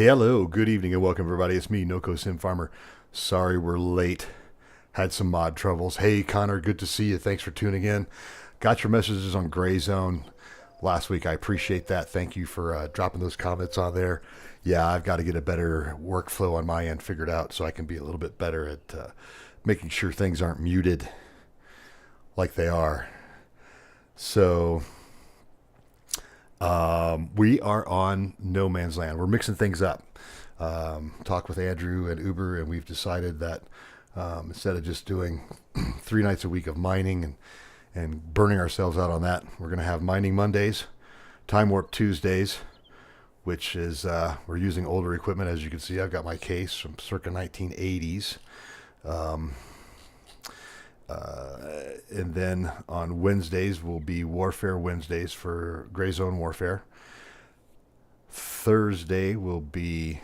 Hello, good evening, and welcome everybody. It's me, Noco Sim Farmer. Sorry we're late. Had some mod troubles. Hey Connor, good to see you. Thanks for tuning in. Got your messages on Gray Zone last week. I appreciate that. Thank you for dropping those comments on there. Yeah, I've got to get a better workflow on my end figured out so I can be a little bit better at making sure things aren't muted like they are. So we are on no man's land. We're mixing things up. Talked with Andrew and Uber, and we've decided that instead of just doing 3 nights a week of mining and burning ourselves out on that, we're going to have mining Mondays, time warp Tuesdays, which is we're using older equipment. As you can see, I've got my case from circa 1980s. And then on Wednesdays will be Warfare Wednesdays for Gray Zone Warfare. Thursday will be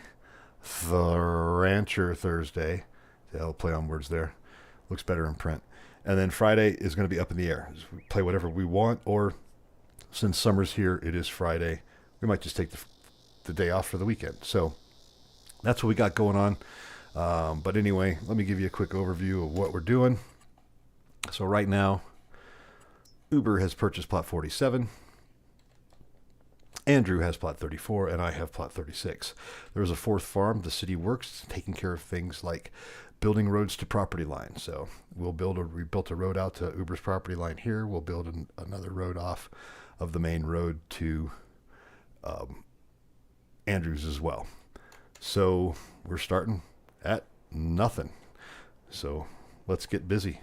the Rancher Thursday. I'll play on words there. Looks better in print. And then Friday is going to be up in the air. We play whatever we want, or since summer's here, it is Friday. We might just take the day off for the weekend. So that's what we got going on. But anyway, let me give you a quick overview of what we're doing. So right now, Uber has purchased plot 47. Andrew has plot 34, and I have plot 36. There is a fourth farm. The city works, taking care of things like building roads to property lines. So we built a road out to Uber's property line here. We'll build another road off of the main road to Andrew's as well. So we're starting at nothing. So let's get busy.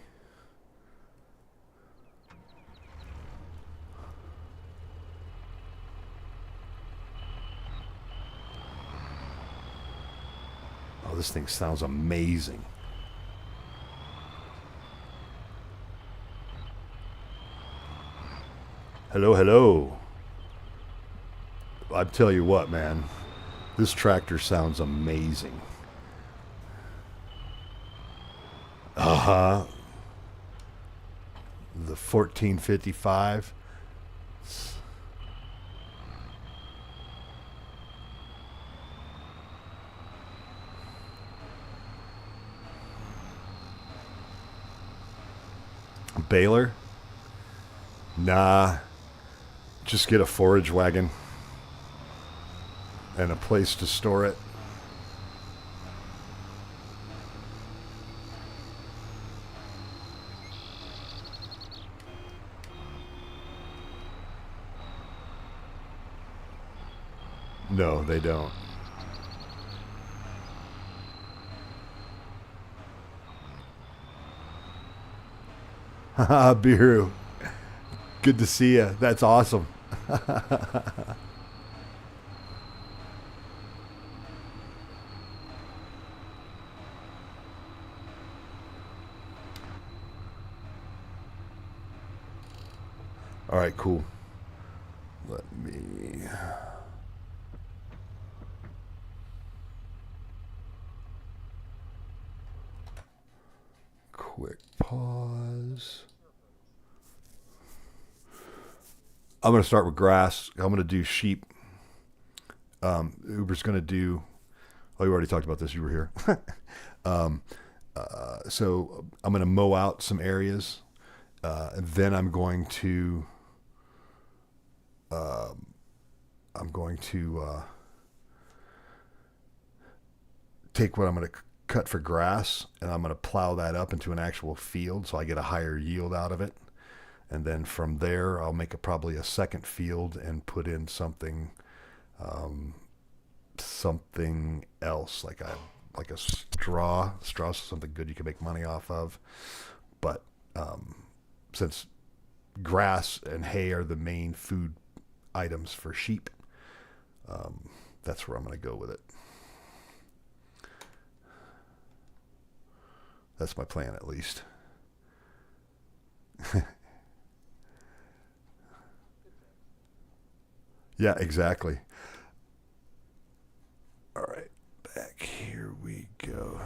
Oh, this thing sounds amazing. Hello, hello. I tell you what, man. This tractor sounds amazing. Uh-huh. The 1455. Baler? Nah. Just get a forage wagon and a place to store it. No, they don't. Haha, Biru. Good to see you. That's awesome. All right, cool. Let me... Quick pause. I'm going to start with grass. I'm going to do sheep. Uber's going to do... Oh, you already talked about this. You were here. So I'm going to mow out some areas. Then I'm going to take what I'm going to cut for grass, and I'm going to plow that up into an actual field so I get a higher yield out of it. And then from there, I'll make probably a second field and put in something else, like a straw. Straw's something good you can make money off of. But since grass and hay are the main food items for sheep, that's where I'm going to go with it. That's my plan, at least. Yeah, exactly. All right, back here we go.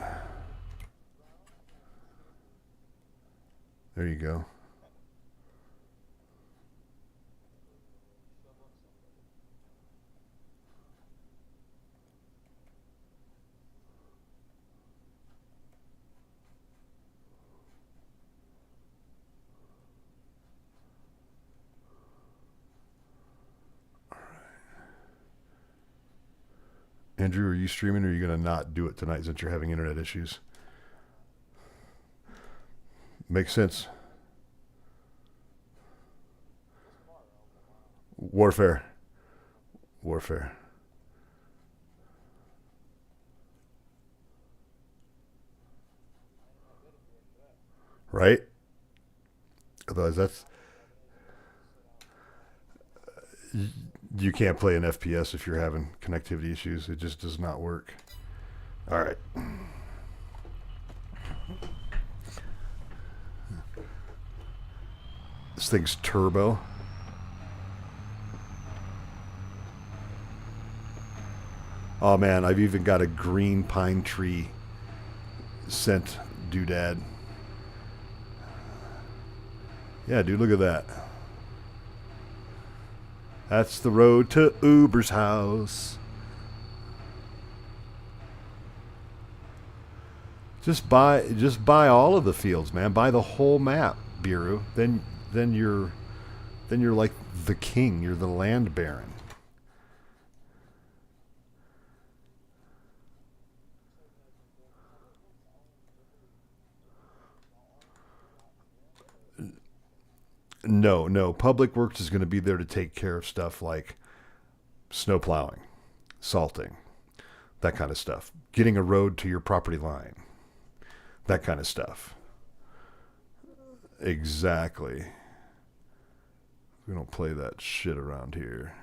There you go. Andrew, are you streaming or are you going to not do it tonight since you're having internet issues? Makes sense. Warfare. Warfare. Right? Otherwise, you can't play an FPS if you're having connectivity issues. It just does not work. All right. This thing's turbo. Oh man, I've even got a green pine tree scent doodad. Yeah, dude, look at that. That's the road to Uber's house. Just buy all of the fields, man. Buy the whole map, Biru. Then you're like the king. You're the land baron. No. Public Works is going to be there to take care of stuff like snow plowing, salting, that kind of stuff. Getting a road to your property line, that kind of stuff. Exactly. We don't play that shit around here.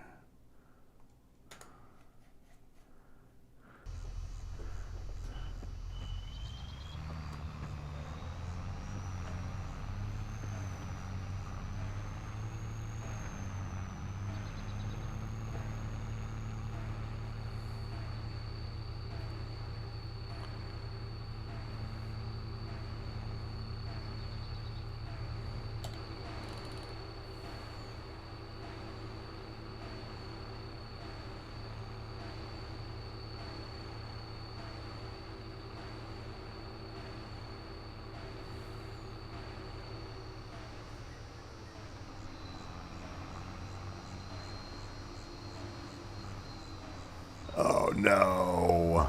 Oh no.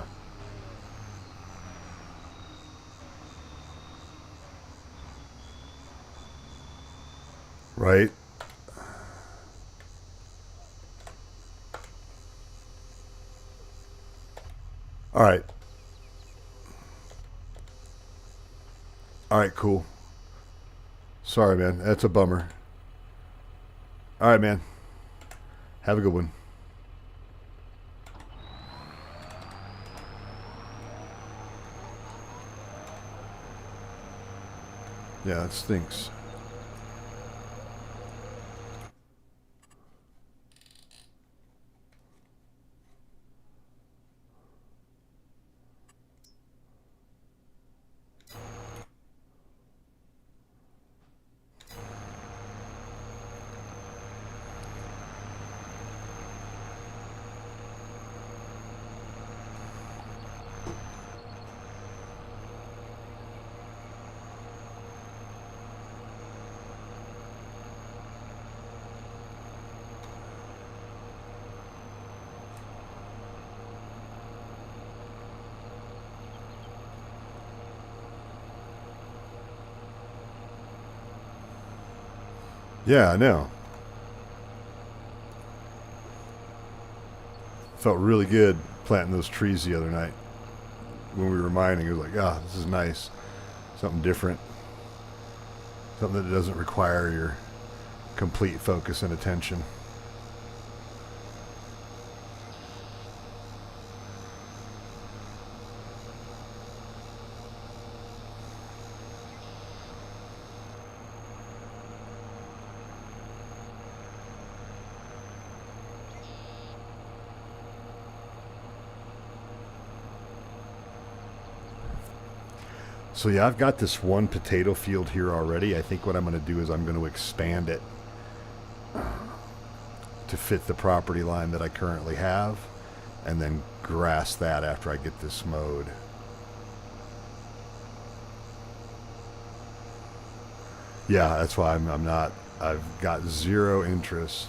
Right? All right. All right, cool. Sorry, man. That's a bummer. All right, man. Have a good one. Yeah, it stinks. Yeah, I know. Felt really good planting those trees the other night. When we were mining, it was like, ah, this is nice. Something different. Something that doesn't require your complete focus and attention. So yeah, I've got this one potato field here already. I think what I'm going to do is I'm going to expand it to fit the property line that I currently have, and then grass that after I get this mowed. Yeah, that's why I'm not. I've got zero interest.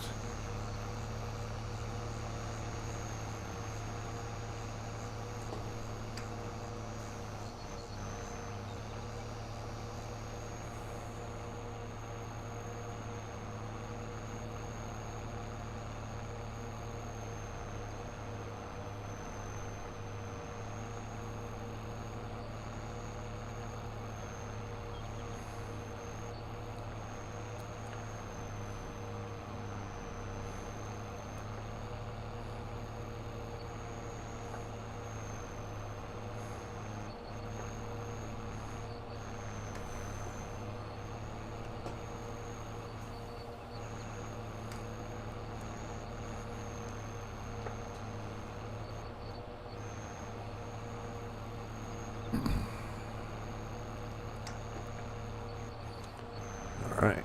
right.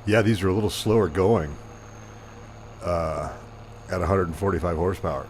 Yeah, these are a little slower going at 145 horsepower.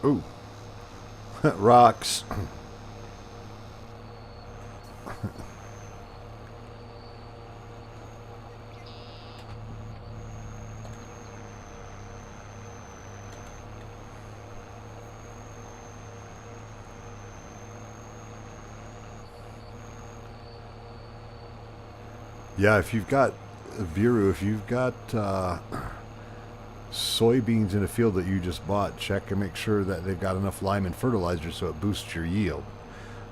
Ooh, rocks. Yeah, if you've got Viru, if you've got soybeans in a field that you just bought, check and make sure that they've got enough lime and fertilizer so it boosts your yield.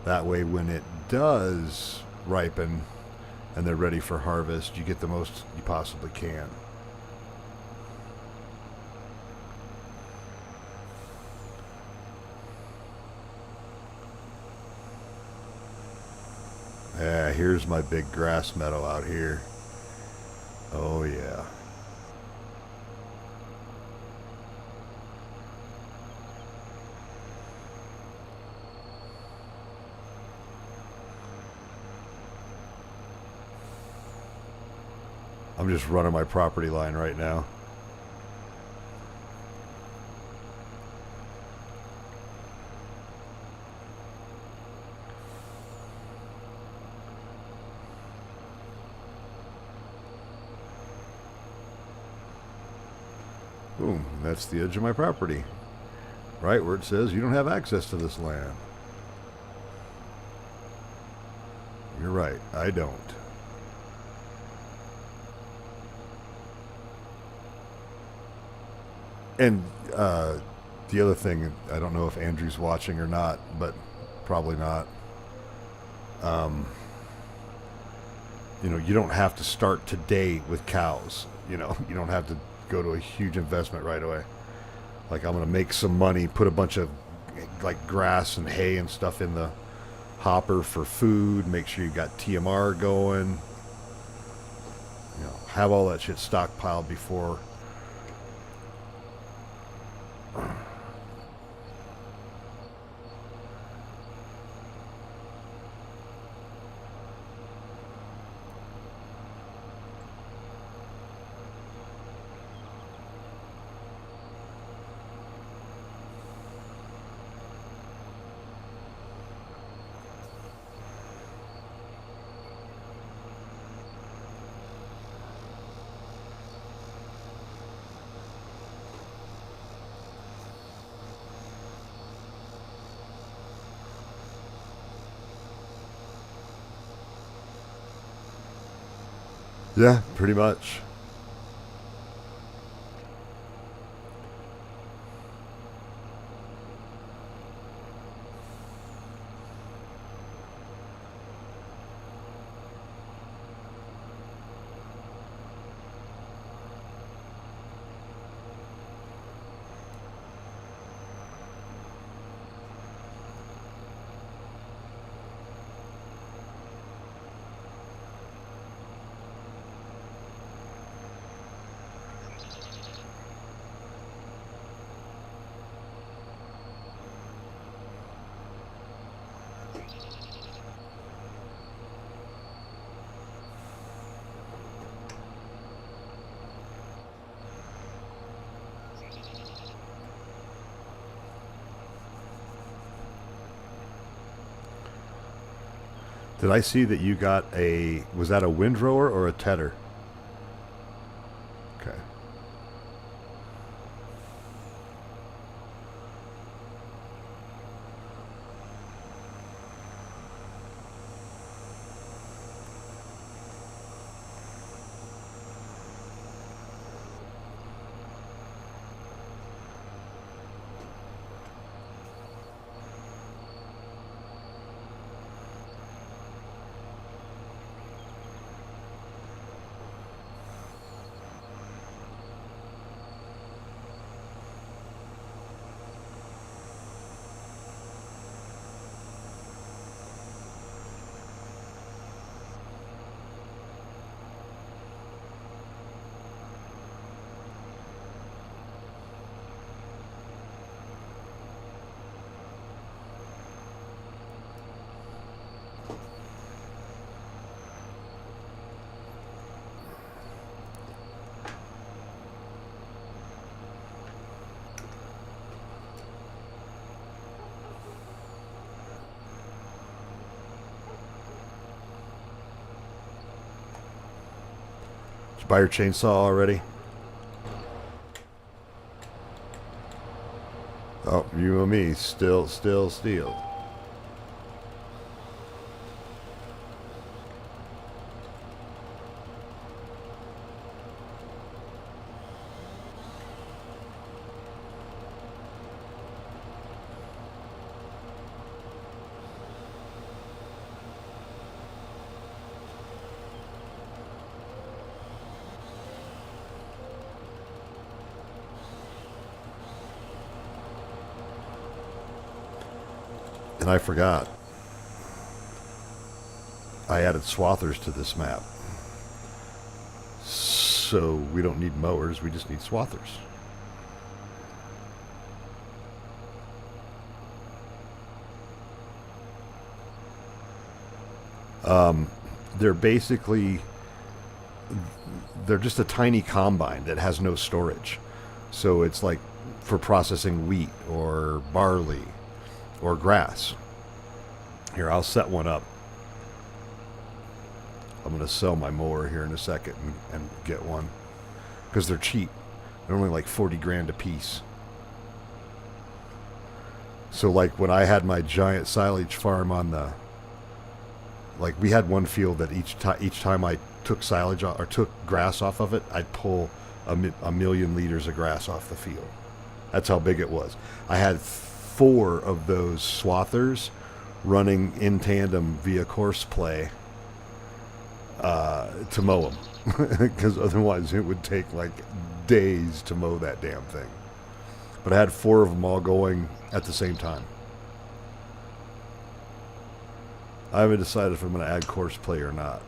That way, when it does ripen and they're ready for harvest, you get the most you possibly can. Yeah, here's my big grass meadow out here. Oh yeah. I'm just running my property line right now. Boom, that's the edge of my property. Right where it says you don't have access to this land. You're right, I don't. And the other thing, I don't know if Andrew's watching or not, but probably not. You know, you don't have to start today with cows. You know, you don't have to go to a huge investment right away. Like, I'm going to make some money, put a bunch of like grass and hay and stuff in the hopper for food, make sure you got TMR going. You know, have all that shit stockpiled before. Yeah, pretty much. Did I see that you got a, was that a windrower or a tedder? Okay. Did you buy your chainsaw already? Oh, you and me, still. And I forgot. I added swathers to this map. So we don't need mowers, we just need swathers. They're basically, they're just a tiny combine that has no storage. So it's like for processing wheat or barley or grass. Here, I'll set one up. I'm going to sell my mower here in a second and get one. Because they're cheap. They're only like 40 grand a piece. So like when I had my giant silage farm on the... Like we had one field that each time I took silage or took grass off of it, I'd pull a million liters of grass off the field. That's how big it was. I had 4 of those swathers running in tandem via course play to mow them, because otherwise it would take like days to mow that damn thing. But I had 4 of them all going at the same time. I haven't decided if I'm going to add course play or not.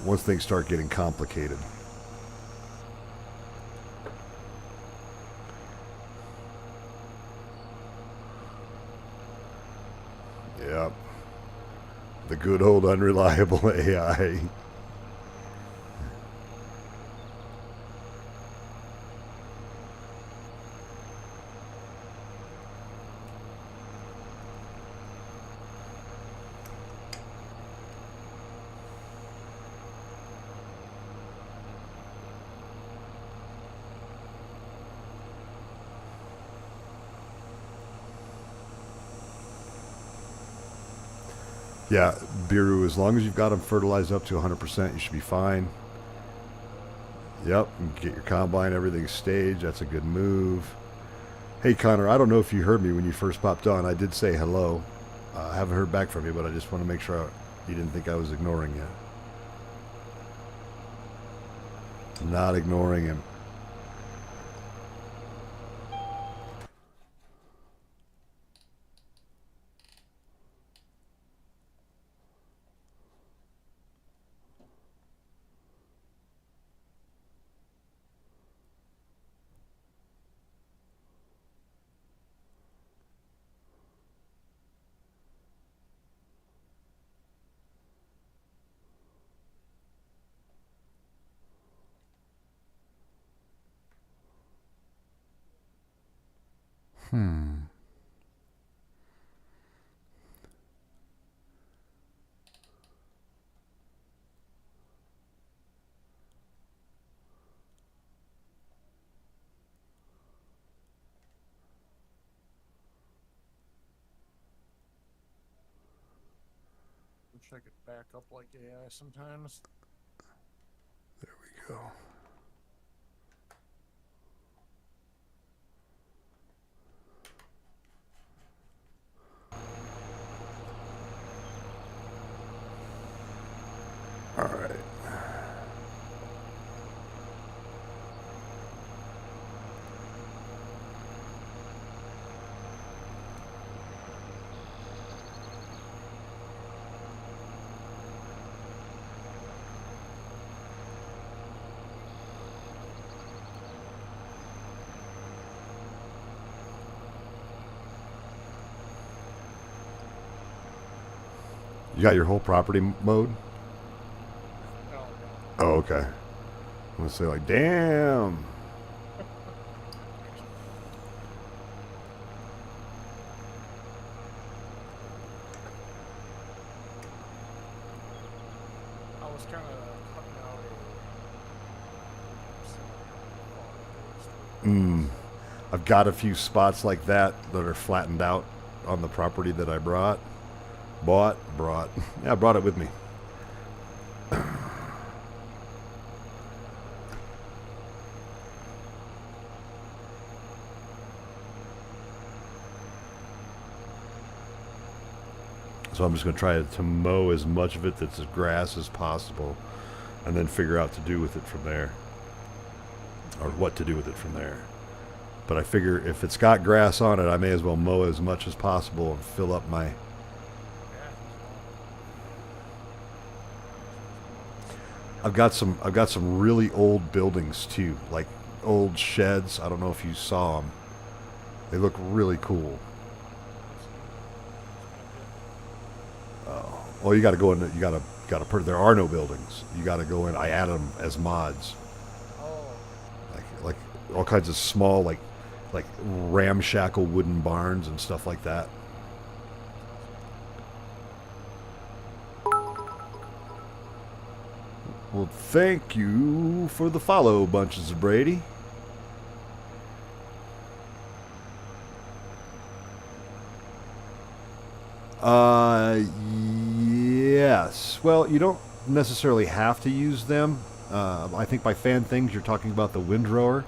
Once things start getting complicated. Yep. The good old unreliable AI. Yeah, Biru, as long as you've got them fertilized up to 100%, you should be fine. Yep, get your combine, everything's staged. That's a good move. Hey, Connor, I don't know if you heard me when you first popped on. I did say hello. I haven't heard back from you, but I just want to make sure you didn't think I was ignoring you. Not ignoring him. Wish I could back up like AI sometimes. There we go. All right. You got your whole property mode? No. Oh, okay. I'm gonna say like, damn. I was kind of cutting out I've got a few spots like that that are flattened out on the property that I brought. Brought. Yeah, I brought it with me. So I'm just going to try to mow as much of it that's grass as possible and then figure out what to do with it from there. or what to do with it from there. But I figure if it's got grass on it, I may as well mow as much as possible and fill up my... Yeah. I've got some really old buildings too, like old sheds. I don't know if you saw them. They look really cool. Well, you got to go in. You got to put. There are no buildings. You got to go in. I add them as mods, Oh. like all kinds of small, like ramshackle wooden barns and stuff like that. Well, thank you for the follow, Bunches of Brady. Yes. Well, you don't necessarily have to use them. I think by fan things, you're talking about the windrower.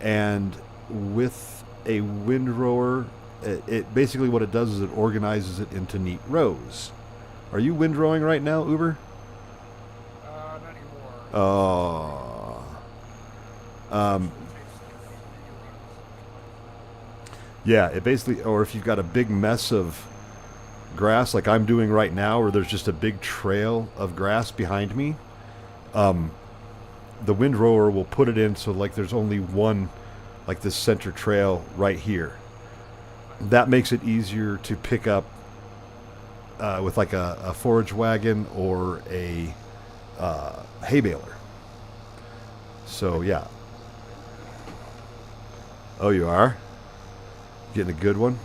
And with a windrower, it basically what it does is it organizes it into neat rows. Are you windrowing right now, Uber? Not anymore. Oh. Yeah, it basically, or if you've got a big mess of grass like I'm doing right now, or there's just a big trail of grass behind me, the windrower will put it in so like there's only one, like this center trail right here. That makes it easier to pick up with like a forage wagon or a hay baler. So yeah. Oh, you are? Getting a good one?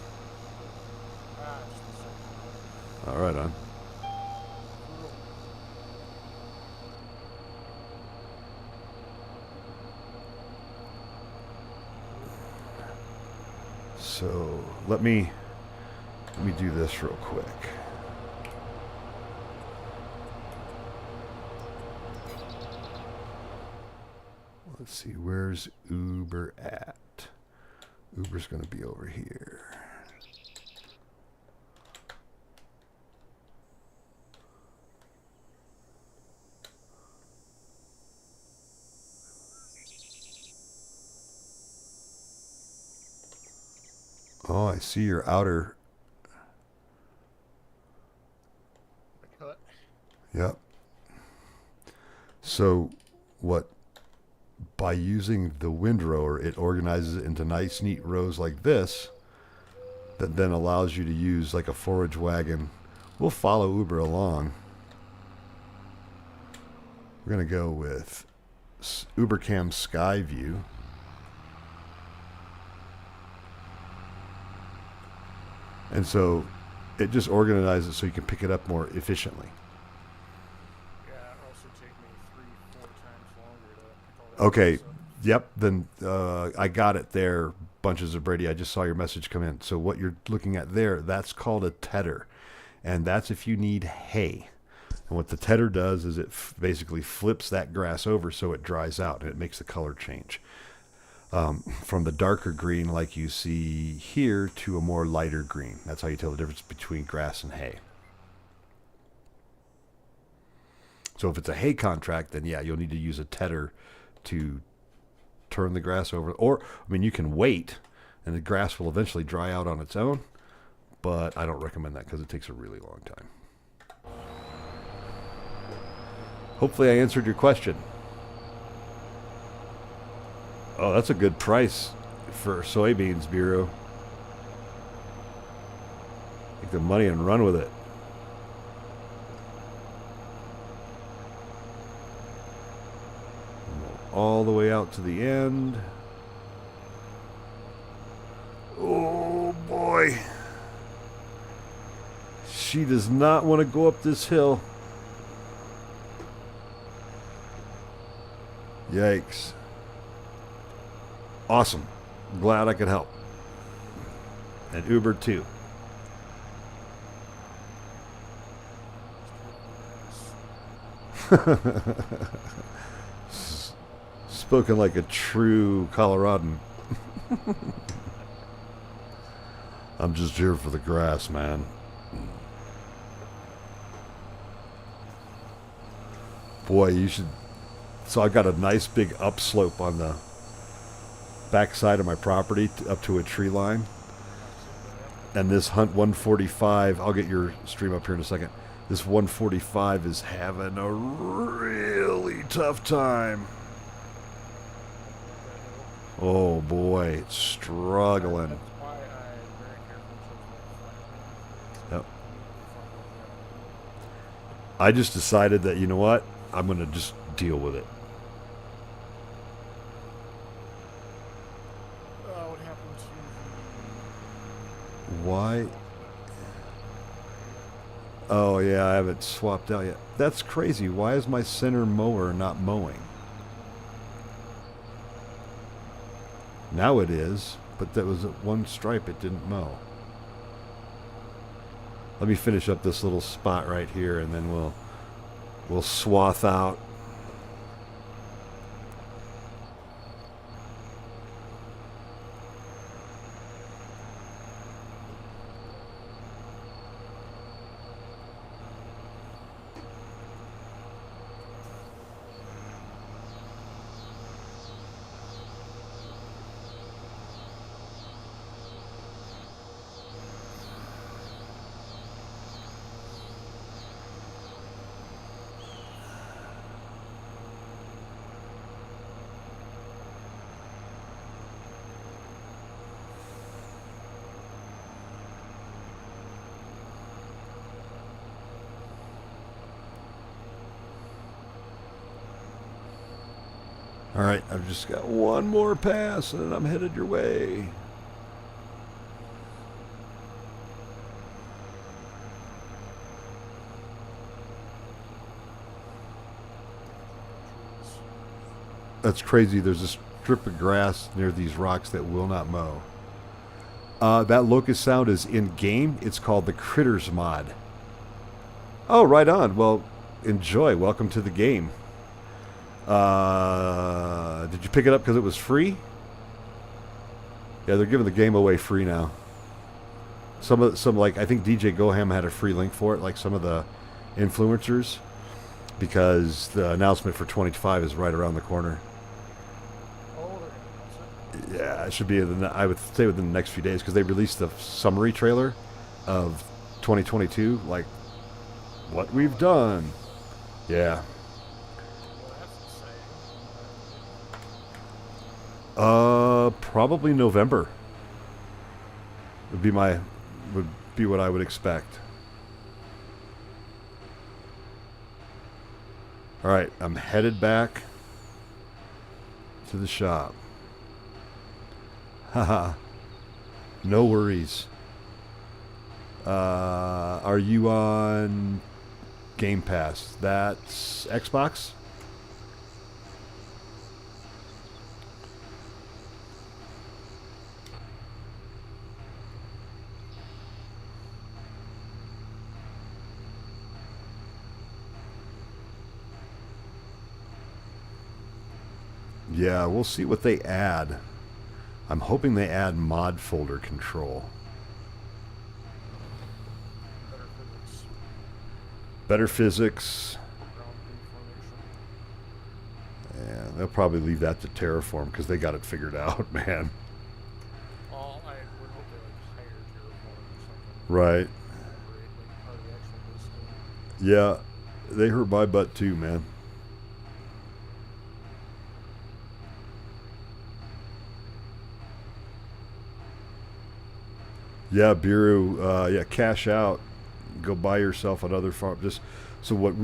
Just a second. All right, on. So let me do this real quick. Let's see, where's Uber at? Uber's going to be over here. Oh, I see your outer. The cut. Yep. So what? By using the windrower, it organizes it into nice, neat rows like this that then allows you to use like a forage wagon. We'll follow Uber along. We're going to go with UberCam Sky View. And so it just organizes so you can pick it up more efficiently. Yeah, it also take me 3-4 times longer to pick all that Okay. stuff up. Yep. Then I got it there, Bunches of Brady. I just saw your message come in. So what you're looking at there, that's called a tedder. And that's if you need hay. And what the tedder does is it basically flips that grass over so it dries out and it makes the color change. From the darker green like you see here to a more lighter green. That's how you tell the difference between grass and hay. So if it's a hay contract, then yeah, you'll need to use a tedder to turn the grass over. Or, I mean, you can wait and the grass will eventually dry out on its own, but I don't recommend that because it takes a really long time. Hopefully I answered your question. Oh, that's a good price for soybeans, Bureau. Take the money and run with it. All the way out to the end. Oh boy. She does not want to go up this hill. Yikes. Awesome. Glad I could help. And Uber too. Spoken like a true Coloradan. I'm just here for the grass, man. Boy, you should. So I've got a nice big upslope on the backside of my property up to a tree line. I see that. And this Hunt 145, I'll get your stream up here in a second. This 145 is having a really tough time. That hill. Oh boy, it's struggling. That's why I very carefully chose my flat. Yep. Immediately I just decided that, you know what? I'm going to just deal with it. what happened to Why? Oh yeah, I haven't swapped out yet. That's crazy. Why is my center mower not mowing? Now it is, but that was at one stripe it didn't mow. Let me finish up this little spot right here and then we'll swath out. All right, I've just got one more pass and I'm headed your way. trees. That's crazy. There's a strip of grass near these rocks that will not mow. That locust sound is in game. It's called the Critters mod. Oh, right on. Well, enjoy. Welcome to the game. Did you pick it up because it was free? Yeah, they're giving the game away free now. Some like I think DJ Goham had a free link for it, like some of the influencers, because the announcement for 25 is right around the corner. Oh, they're gonna announce it. Yeah, it should be. I would say within the next few days because they released the summary trailer of 2022, like what we've done. Yeah. Well, that's exciting. Probably November. Would be what I would expect. All right, I'm headed back to the shop. Haha. No worries. Are you on Game Pass? That's Xbox? Yeah, we'll see what they add. I'm hoping they add mod folder control. Better physics. Better physics. Ground beam formation. Yeah, they'll probably leave that to Terraform because they got it figured out, man. Well, I would hope they like hire Terraform or something. Right. Operate like part of the actual listing. Yeah, they hurt my butt too, man. Yeah, Biru, yeah, cash out. Go buy yourself another farm. Just so what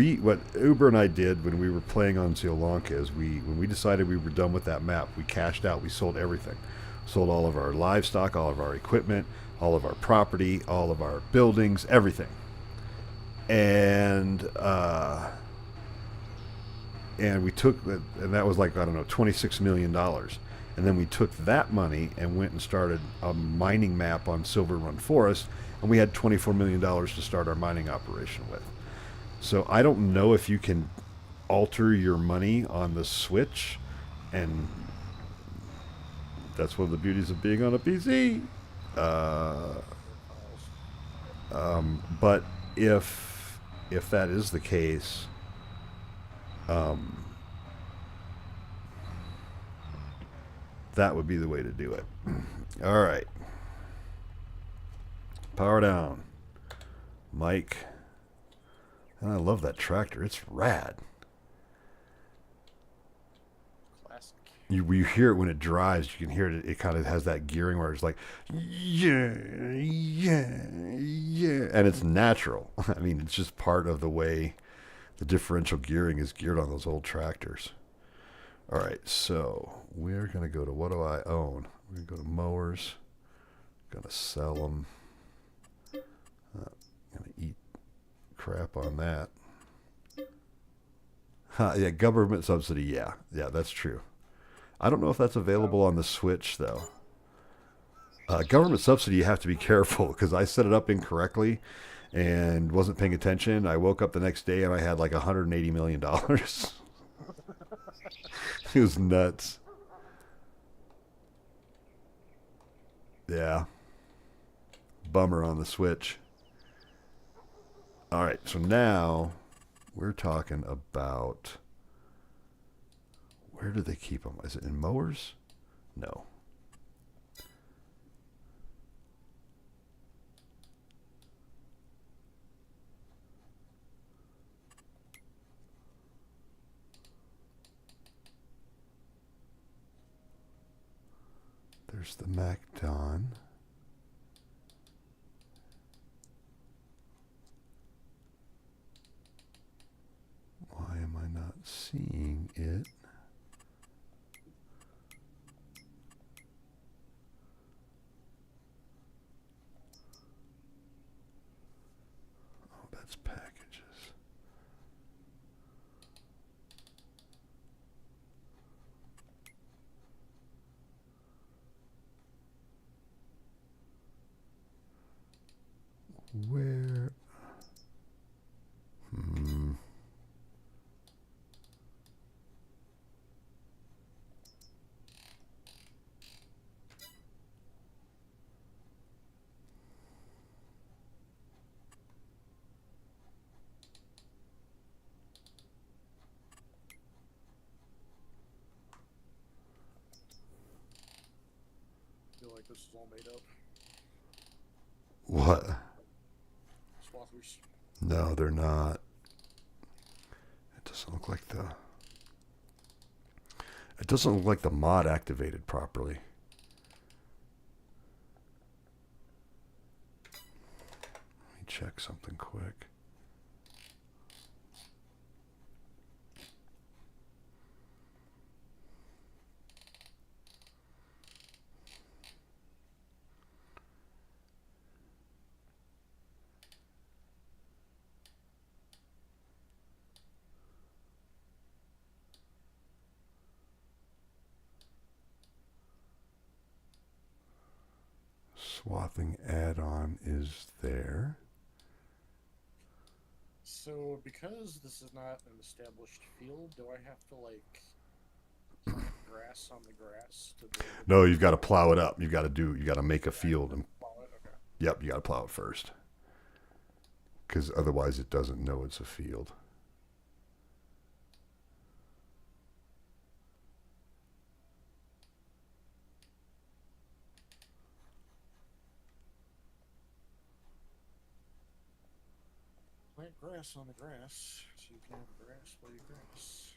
Uber and I did when we were playing on Sri is when we decided we were done with that map, we cashed out. We sold everything. Sold all of our livestock, all of our equipment, all of our property, all of our buildings, everything. And we took, and that was like, I don't know, $26 million. And then we took that money and went and started a mining map on Silver Run Forest, and we had $24 million to start our mining operation with. So I don't know if you can alter your money on the Switch, and that's one of the beauties of being on a PC. But if that is the case, That would be the way to do it. All right. Power down. Mike. And I love that tractor. It's rad. Classic. You hear it when it drives. You can hear it. It kind of has that gearing where it's like, yeah, yeah, yeah. And it's natural. I mean, it's just part of the way the differential gearing is geared on those old tractors. All right, so we're going to go to what do I own? We're going to go to mowers. Going to sell them. Going to eat crap on that. Yeah, government subsidy. Yeah, that's true. I don't know if that's available on the Switch, though. Government subsidy, you have to be careful because I set it up incorrectly and wasn't paying attention. I woke up the next day and I had like $180 million. It was nuts. Yeah. Bummer on the Switch. All right, so now we're talking about where do they keep them? Is it in mowers? No. There's the MacDon. Why am I not seeing it? Oh, that's packages. Where? I feel like this is all made up. What? Swathers. No, they're not. It doesn't look like the. It doesn't look like the mod activated properly. Let me check something quick. Swathing add-on is there. So, because this is not an established field, do I have to, like, plant grass on the grass to do it? No, you've got to plow it up. You got to make a field and Plow it? Okay. yep, you got to plow it first. Cuz otherwise it doesn't know it's a field. Plant grass on the grass so you can have grass while you grass.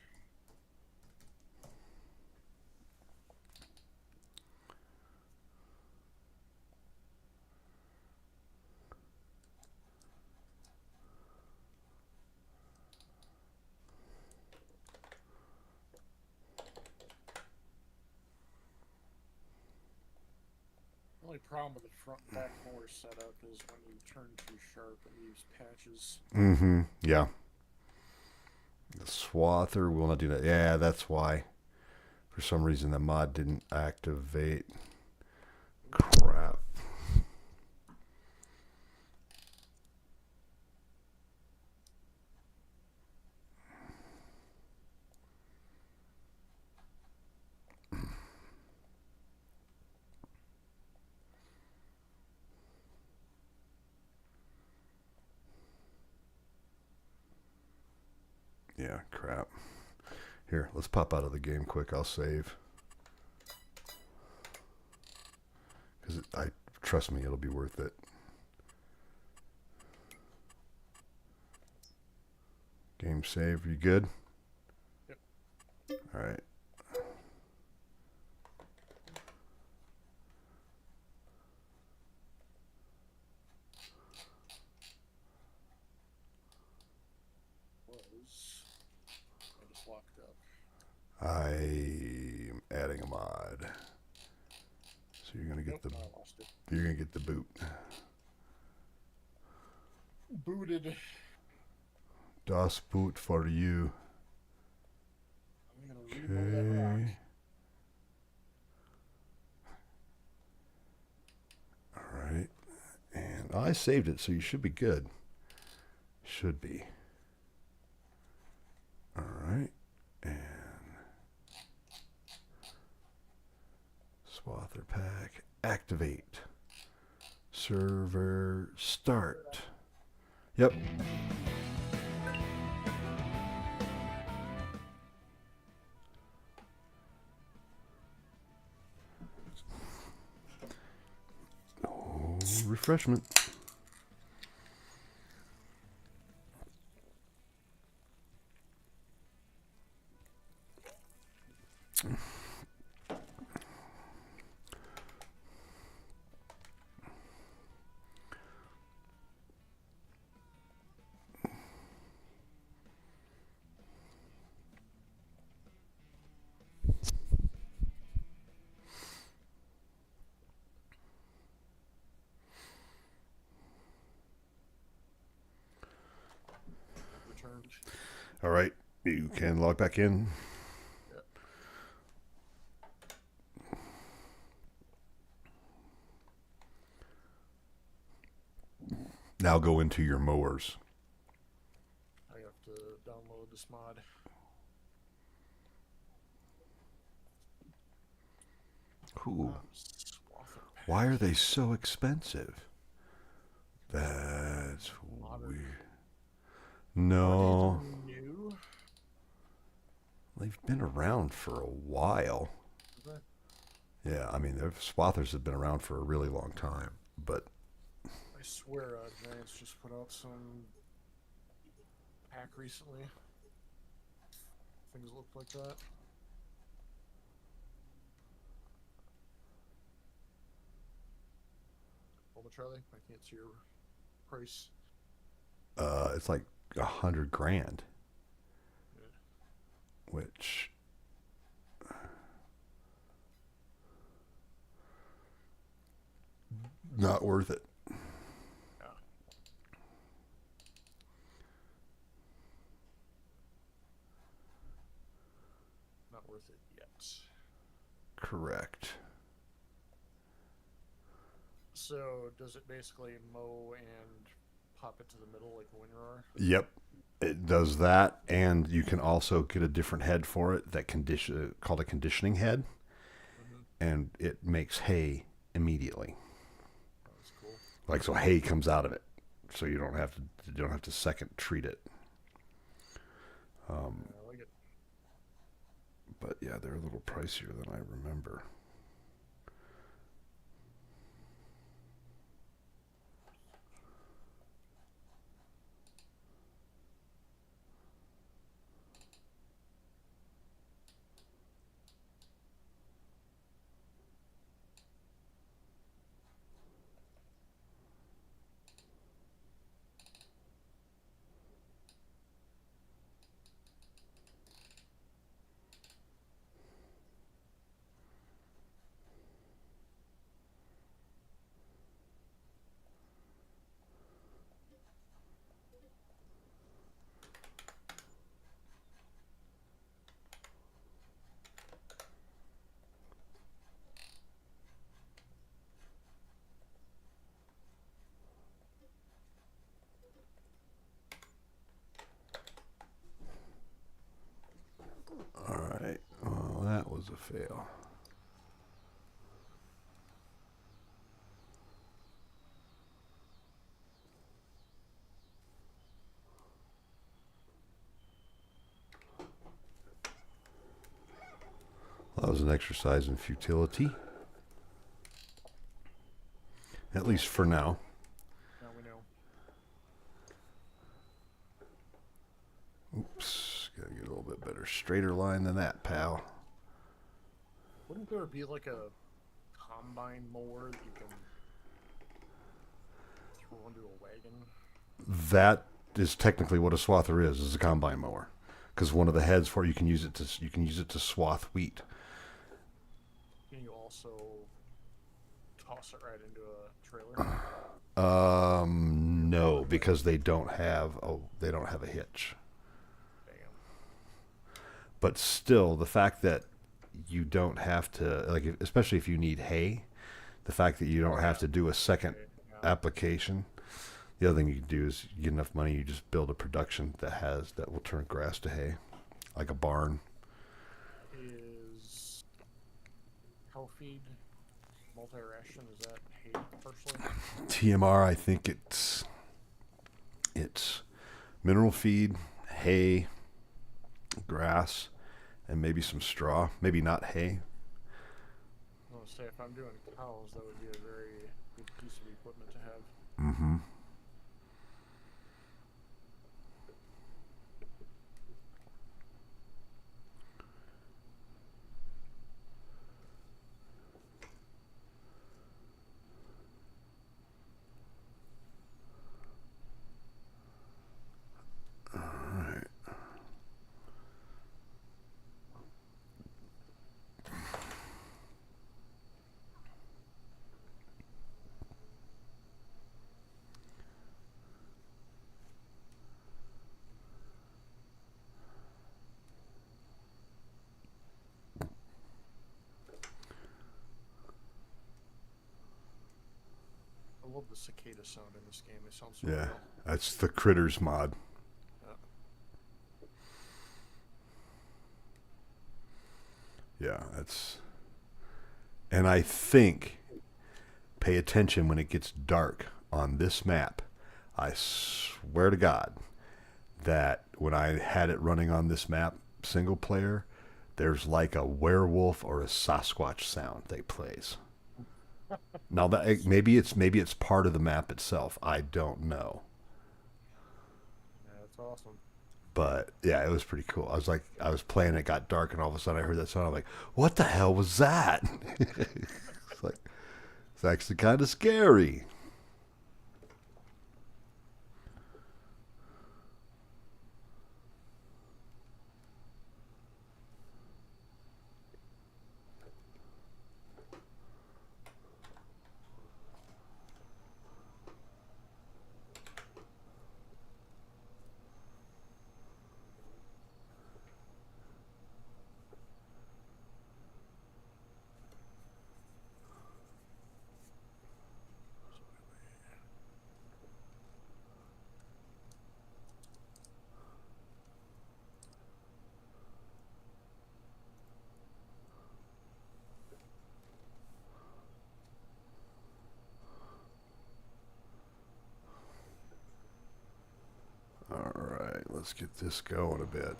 The only problem with the front and back mower setup is when you turn too sharp, it leaves patches. Mm-hmm. Yeah. The swather will not do that. Yeah, that's why. For some reason the mod didn't activate. Crap. Yeah, crap. Here, let's pop out of the game quick. I'll save. trust me, it'll be worth it. Game save. You good? Yep. All right. I just locked up. I'm adding a mod. So you're gonna get I lost it. you're gonna get the boot. Booted. Das Boot for you. I'm gonna reload that rock. All right. And I saved it, so you should be good. Should be. All right. And Swather pack. Activate. Server start. Yep. Oh, refreshment. Returned. All right. You can log back in. Now go into your mowers. I have to download this mod. Ooh. Why are they so expensive? That's weird. No. New? They've been around for a while. Yeah, I mean, the Swathers have been around for a really long time, but I swear Giants just put out some pack recently. Things look like that. Hold on, Charlie. I can't see your price. it's like $100 grand, Yeah. which not worth it. Yeah. Not worth it yet. Correct. So does it basically mow and pop it to the middle like a WinRAR? Yep. It does that, and you can also get a different head for it that called a conditioning head, and it makes hay immediately. That's cool. Like, so hay comes out of it, so you don't have to second treat it. I like it. But yeah, they're a little pricier than I remember. All right. Well, that was a fail. That was an exercise in futility. At least for now. Now we know. Oops. Gotta get a little bit better, straighter line than that, pal. Wouldn't there be like a combine mower that you can throw into a wagon? That is technically what a swather is a combine mower. Because one of the heads for it, you can use it to swath wheat. Can you also toss it right into a trailer? No, because they don't have a hitch. Damn. But still, the fact that you don't have to, like, especially if you need hay, the fact that you don't have to do a second Yeah. application. The other thing you can do is you get enough money, you just build a production that will turn grass to hay, like a barn. Is cow feed multi-ration? Is that hay partially? TMR, I think it's mineral feed, hay, grass, and maybe some straw. Maybe not hay. I was say if I'm doing cows, that would be a very good piece of equipment to have. Mm-hmm. I love the cicada sound in this game. It sounds so Yeah, real. that's the Critters mod. Yeah, that's. And I think, pay attention when it gets dark on this map. I swear to God that when I had it running on this map, single player, there's like a werewolf or a Sasquatch sound they plays. Now that maybe it's part of the map itself. I don't know. Yeah, that's awesome. But yeah, it was pretty cool. I was playing, it got dark, and all of a sudden I heard that sound. I'm like, what the hell was that? It's actually kind of scary. All right, let's get this going a bit.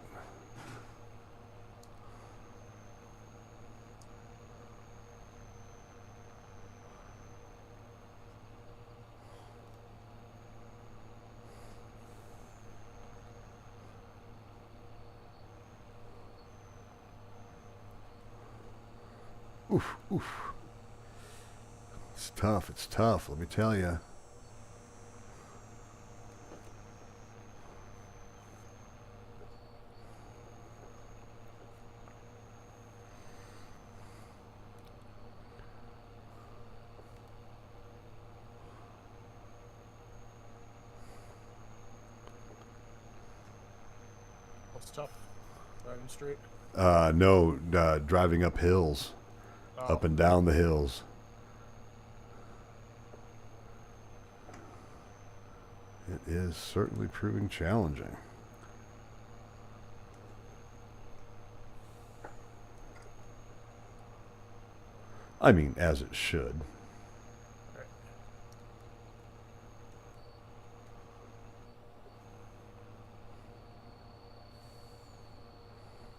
Oof, oof. It's tough. It's tough. Let me tell you. What's tough? Driving straight? No, driving up hills, Oh, up and down the hills. It is certainly proving challenging. I mean, as it should. right.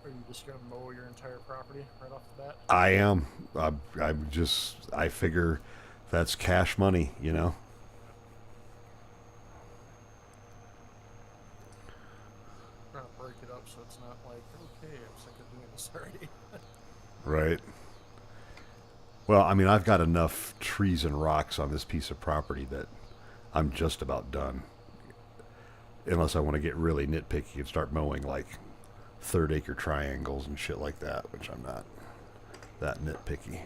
Are you just gonna mow your entire property right off the bat? I am. I figure That's cash money, you know. Trying to break it up so it's not like, okay, I'm sick of doing this already. Right. Well, I mean, I've got enough trees and rocks on this piece of property that I'm just about done. Unless I want to get really nitpicky and start mowing like third acre triangles and shit like that, which I'm not that nitpicky.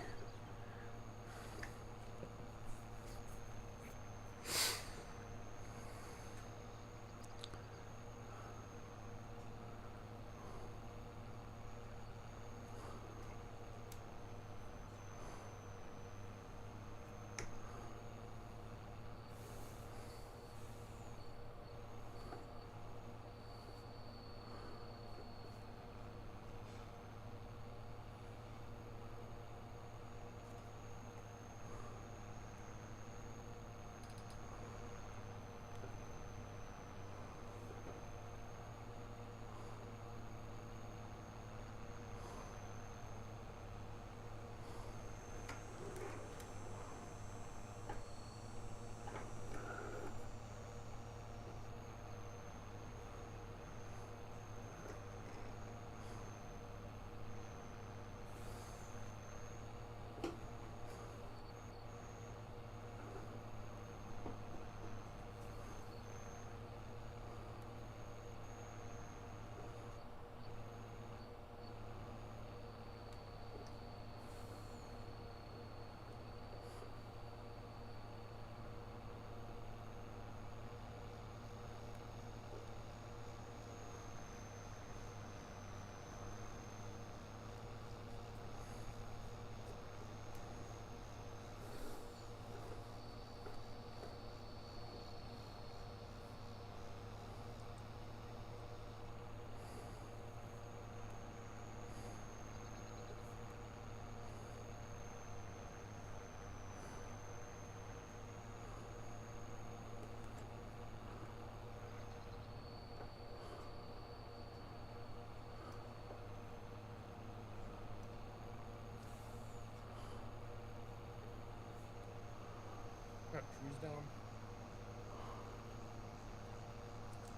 Got trees down.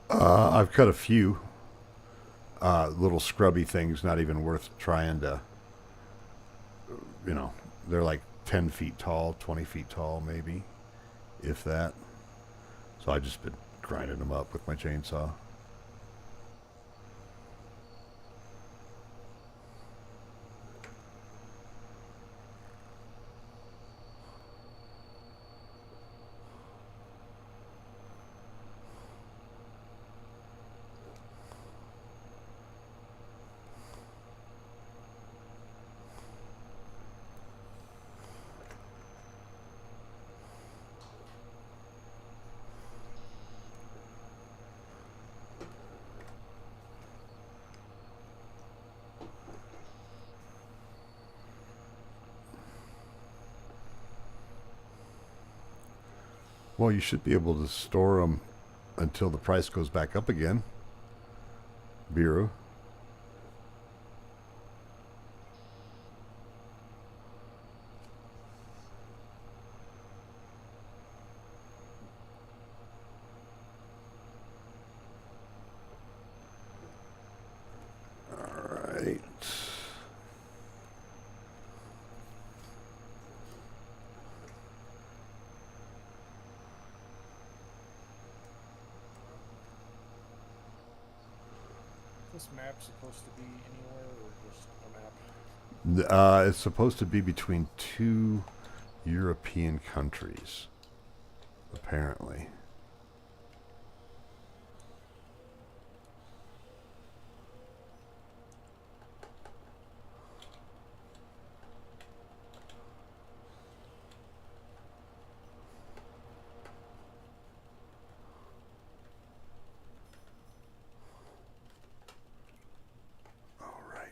I've cut a few little scrubby things, not even worth trying to, you know, they're like 10 feet tall, 20 feet tall, maybe, if that. So I've just been grinding them up with my chainsaw. Well, you should be able to store them until the price goes back up again. Bureau. All right. This map supposed to be anywhere or just a map? It's supposed to be between two European countries, apparently. All right.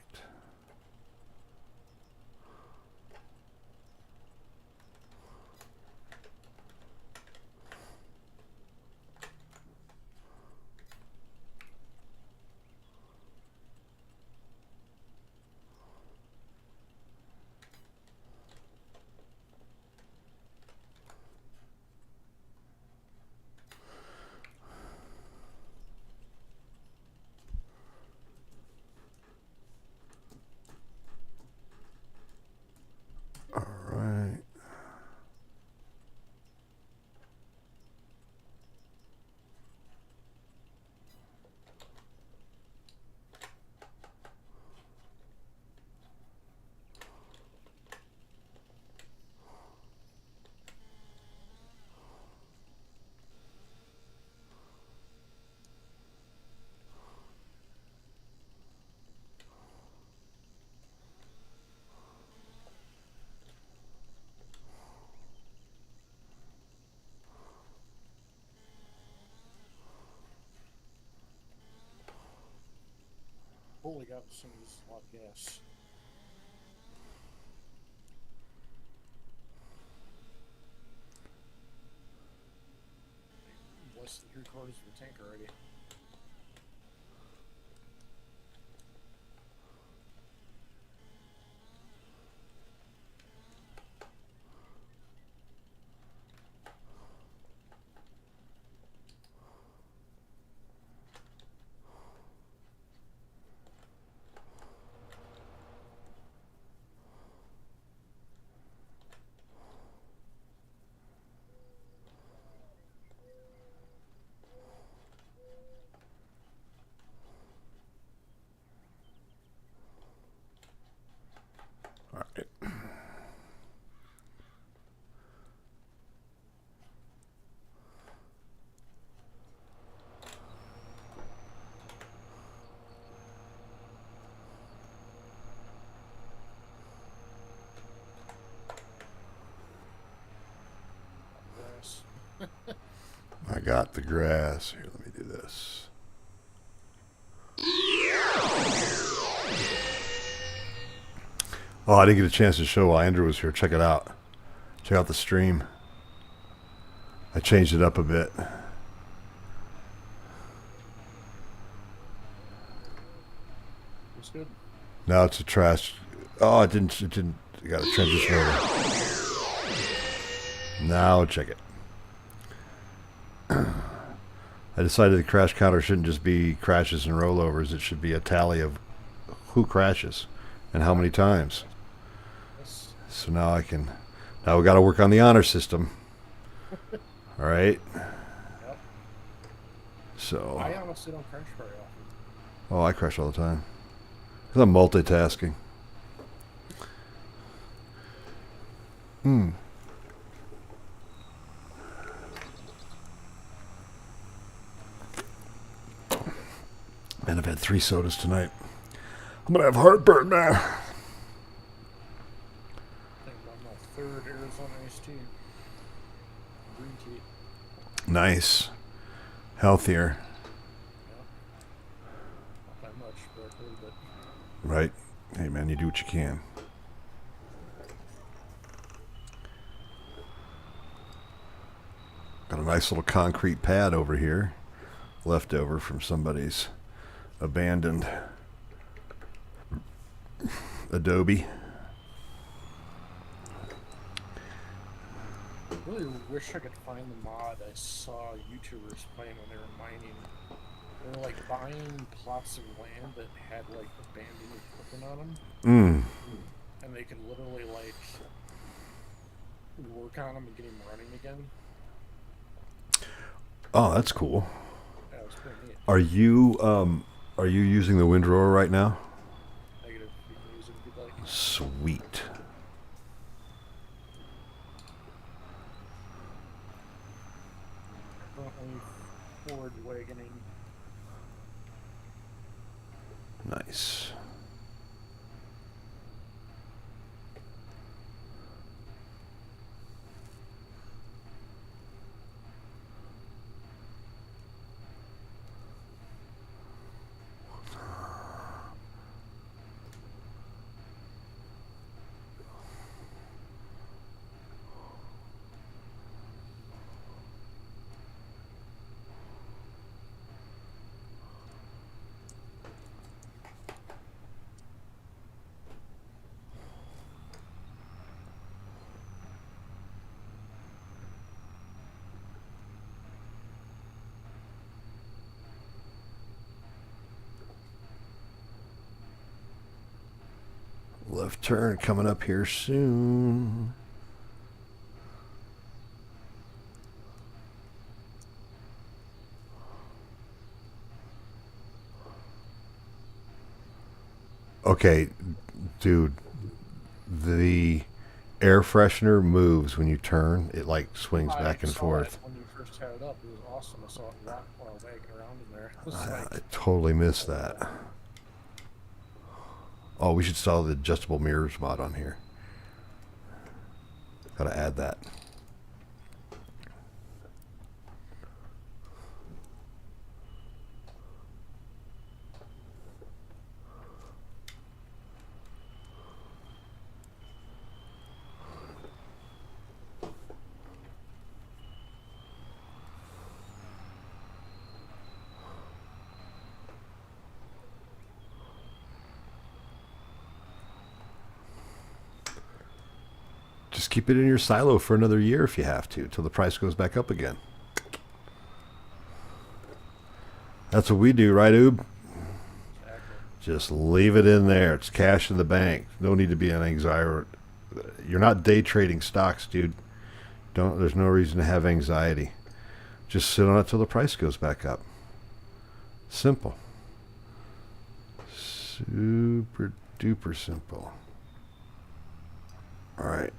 This thing uses a lot of gas. Less than 3/4 of the tank already. All right. Grass. I got the grass. Here, let me do this. Oh, I didn't get a chance to show while Andrew was here. Check it out. Check out the stream. I changed it up a bit. It's good. Now it's a trash. Oh, it didn't. You got to transition over. Now check it. I decided the crash counter shouldn't just be crashes and rollovers. It should be a tally of who crashes and how many times. Yes. So now I can. Now we got to work on the honor system. All right. Yep. So. I honestly don't crash very often. Oh, I crash all the time. 'Cause I'm multitasking. Man, I've had 3 sodas tonight. I'm gonna have heartburn now. I think I'm my 3rd Arizona iced tea. Green tea. Nice. Healthier. Yeah. Not that much, but a little bit. Right. Hey, man, you do what you can. Got a nice little concrete pad over here. Left over from somebody's abandoned adobe. I really wish I could find the mod I saw YouTubers playing when they were mining. They were like buying plots of land that had like abandoned equipment on them, and they could literally like work on them and get them running again. Oh, that's cool. Yeah, it was pretty neat. Are you using the windrower right now? Negative. You can use it if you'd like. Sweet. Currently forward wagoning. Nice. Left turn coming up here soon. Okay, dude, the air freshener moves when you turn. It like swings back and saw forth. it when you first had it up. It was awesome. I saw it rock while wagging around in there. It was I like, totally missed that. Oh, we should install the adjustable mirrors mod on here. Gotta add that. Just keep it in your silo for another year if you have to, till the price goes back up again. That's what we do, right, Oob? Exactly. Just leave it in there. It's cash in the bank. No need to be on anxiety. You're not day trading stocks, dude. There's no reason to have anxiety. Just sit on it till the price goes back up. Simple. Super duper simple. All right.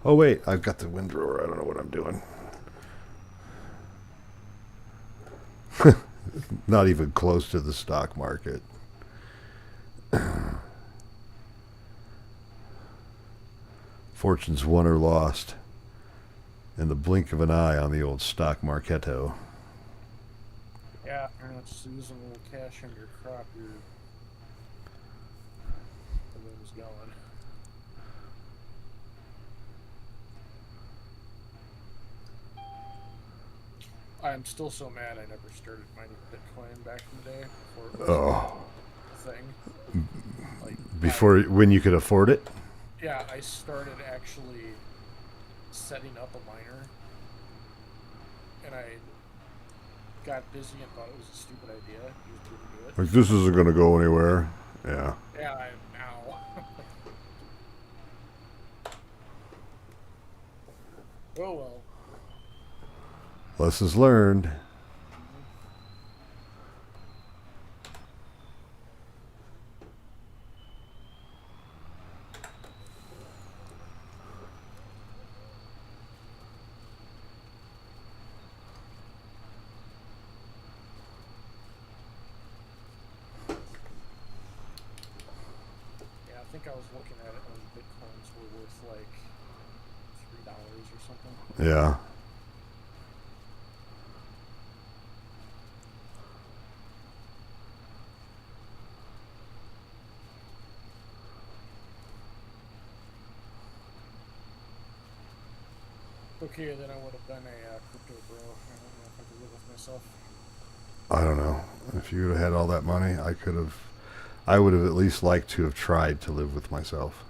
Oh, wait. I've got the windrower. I don't know what I'm doing. Not even close to the stock market. Fortunes won or lost in the blink of an eye on the old stock marketo. Yeah, and it's losing a little cash on your crop. Everything's going. I'm still so mad I never started mining Bitcoin back in the day before it was a thing. Like Before, when you could afford it? Yeah, I started actually setting up a miner, and I got busy and thought it was a stupid idea. Just didn't do it. Like, this isn't going to go anywhere. Yeah. Yeah, I am now. Oh well. Lessons learned. Yeah, I think I was looking at it when Bitcoins were worth like $3 or something. Yeah. Okay, then I would have been a crypto bro. I don't know if I could live with myself. I don't know. If you would have had all that money, I would have at least liked to have tried to live with myself.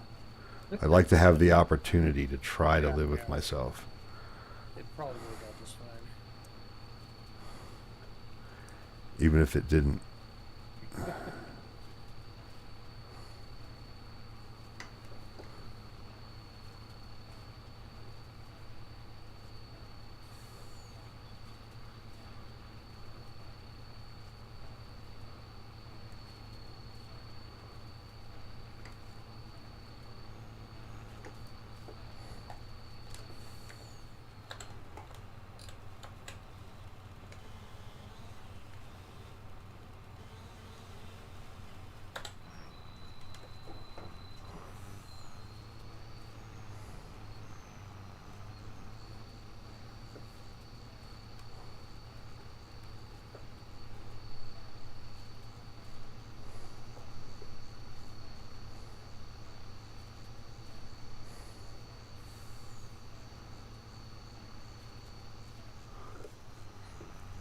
I'd like to have the opportunity to try to live with myself. It probably would have got just fine. Even if it didn't.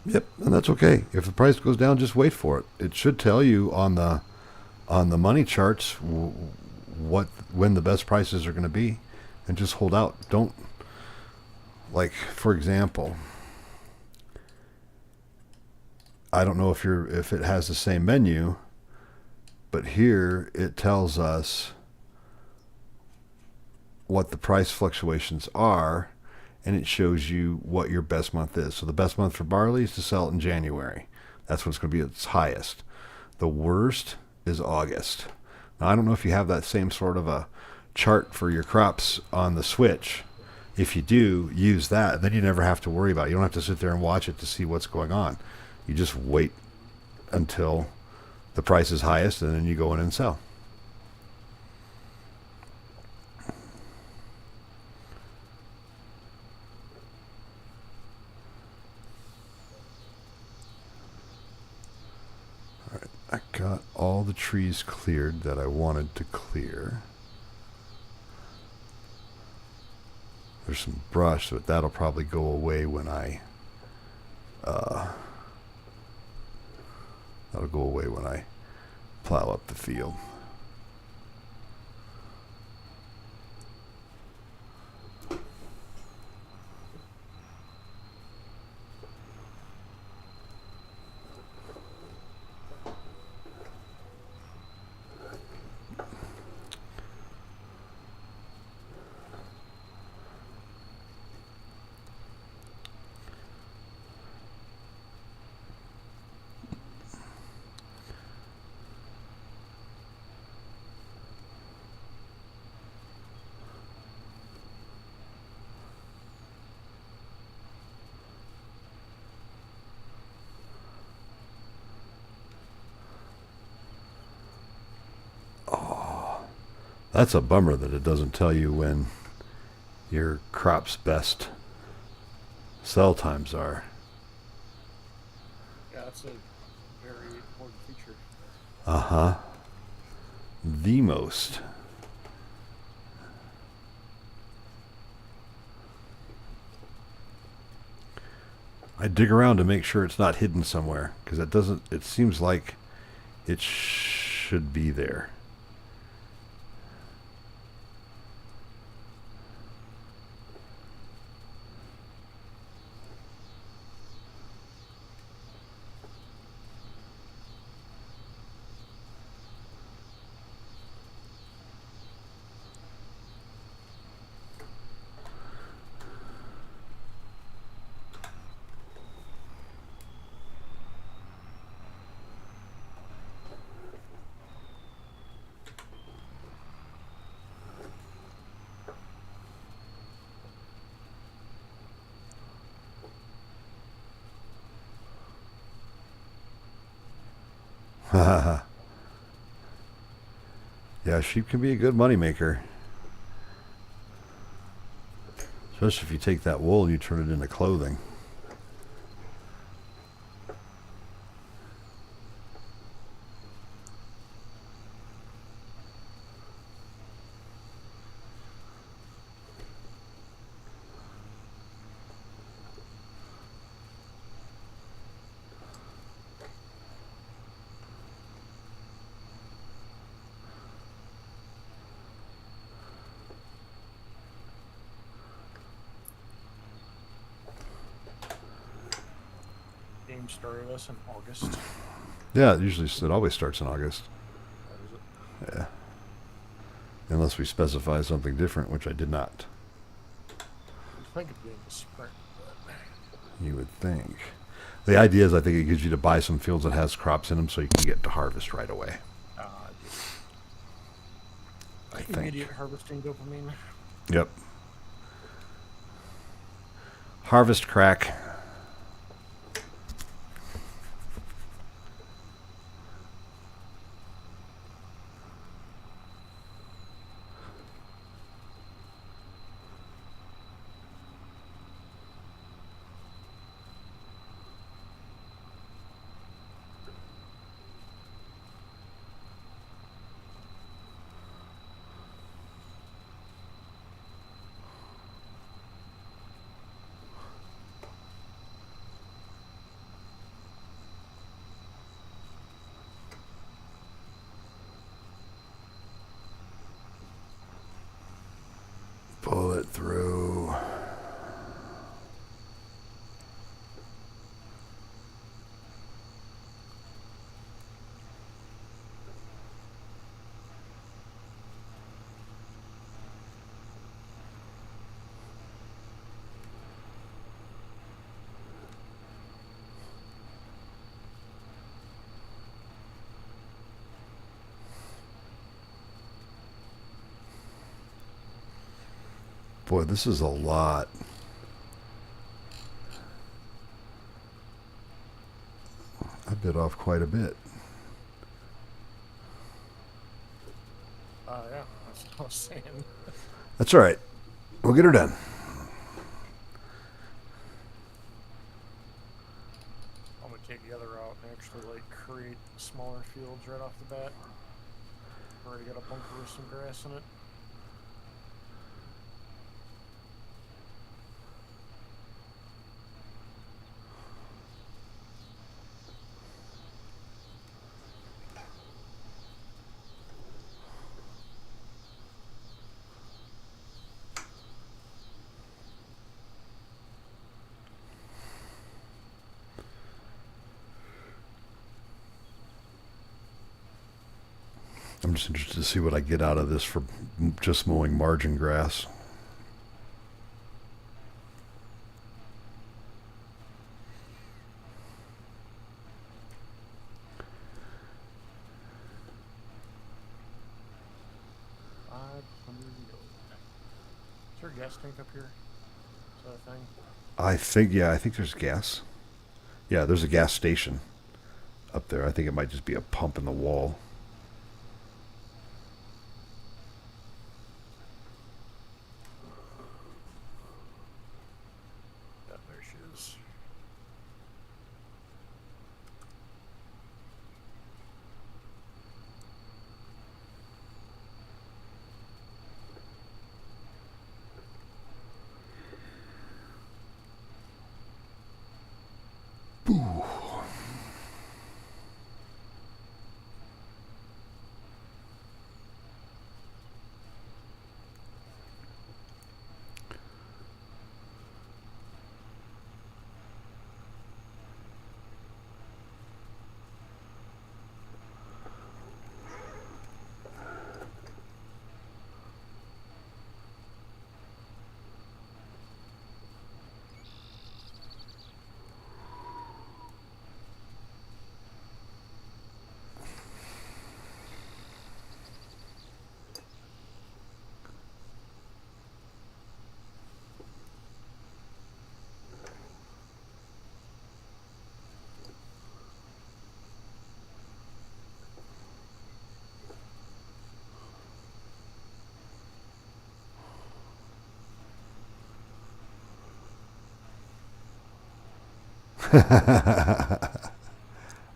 Yep, and that's okay. If the price goes down, just wait for it. It should tell you on the money charts when the best prices are going to be, and just hold out. Don't, like, for example, I don't know if it has the same menu, but here it tells us what the price fluctuations are, and it shows you what your best month is. So the best month for barley is to sell it in January. That's when it's going to be its highest. The worst is August. Now, I don't know if you have that same sort of a chart for your crops on the Switch. If you do, use that. Then you never have to worry about it. You don't have to sit there and watch it to see what's going on. You just wait until the price is highest, and then you go in and sell. I got all the trees cleared that I wanted to clear. There's some brush, but that'll probably go away when that'll go away when I plow up the field. That's a bummer that it doesn't tell you when your crop's best cell times are. Yeah, that's a very important feature. Uh-huh. The most. I dig around to make sure it's not hidden somewhere, because it seems like it should be there. Yeah, sheep can be a good moneymaker. Especially if you take that wool and you turn it into clothing. Game started us in August. Yeah, it always starts in August. What is it? Yeah. Unless we specify something different, which I did not. I think it'd be in the spring, but You would think. The idea is I think it gives you to buy some fields that has crops in them so you can get to harvest right away. I think. Immediate harvesting dopamine. Yep. Harvest crack. Pull it through. Boy, this is a lot. I bit off quite a bit. Yeah, that's what I was saying. That's all right. We'll get her done. I'm gonna take the other route and actually like create smaller fields right off the bat. Already got a bunker with some grass in it. I'm just interested to see what I get out of this for just mowing margin grass. Is there a gas tank up here? Is that a thing? I think there's gas. Yeah, there's a gas station up there. I think it might just be a pump in the wall.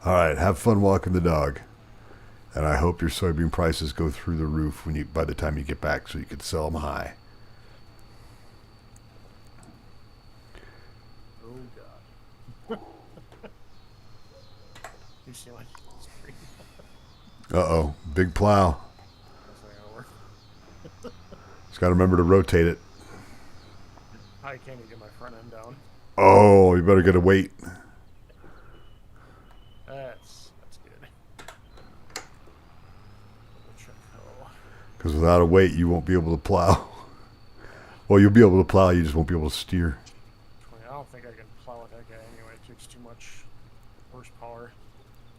All right, have fun walking the dog. And I hope your soybean prices go through the roof by the time you get back so you can sell them high. Oh God. You see my screen? Uh-oh, big plow. That's not gonna work. Just got to remember to rotate it. I can't even get my front end down. Oh, you better get a weight. That's good. Double check how. Because without a weight, you won't be able to plow. Well, you'll be able to plow, you just won't be able to steer. I don't think I can plow with that guy anyway. It takes too much horsepower.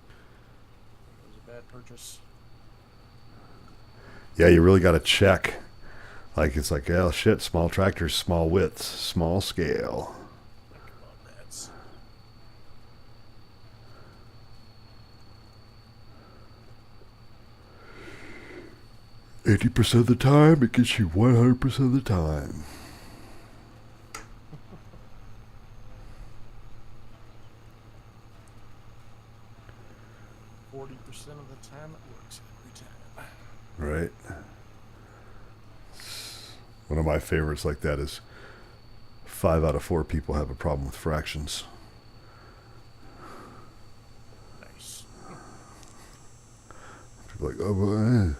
It was a bad purchase. Yeah, you really got to check. Like, it's like, oh, shit, small tractors, small widths, small scale. Think about that. 80% of the time, it gets you 100% of the time. %40 of the time it works every time. Right. One of my favorites like that is 5 out of 4 people have a problem with fractions. Nice. People are like, oh, well,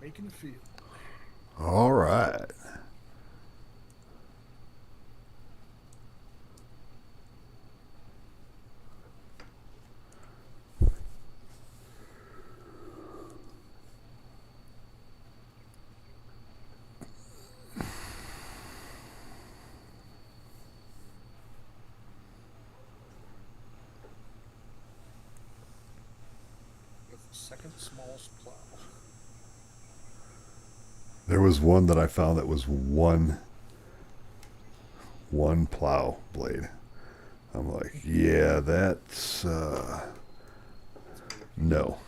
Making a field. all right. With the second smallest plow. There was one that I found that was one plow blade. I'm like, yeah, that's no.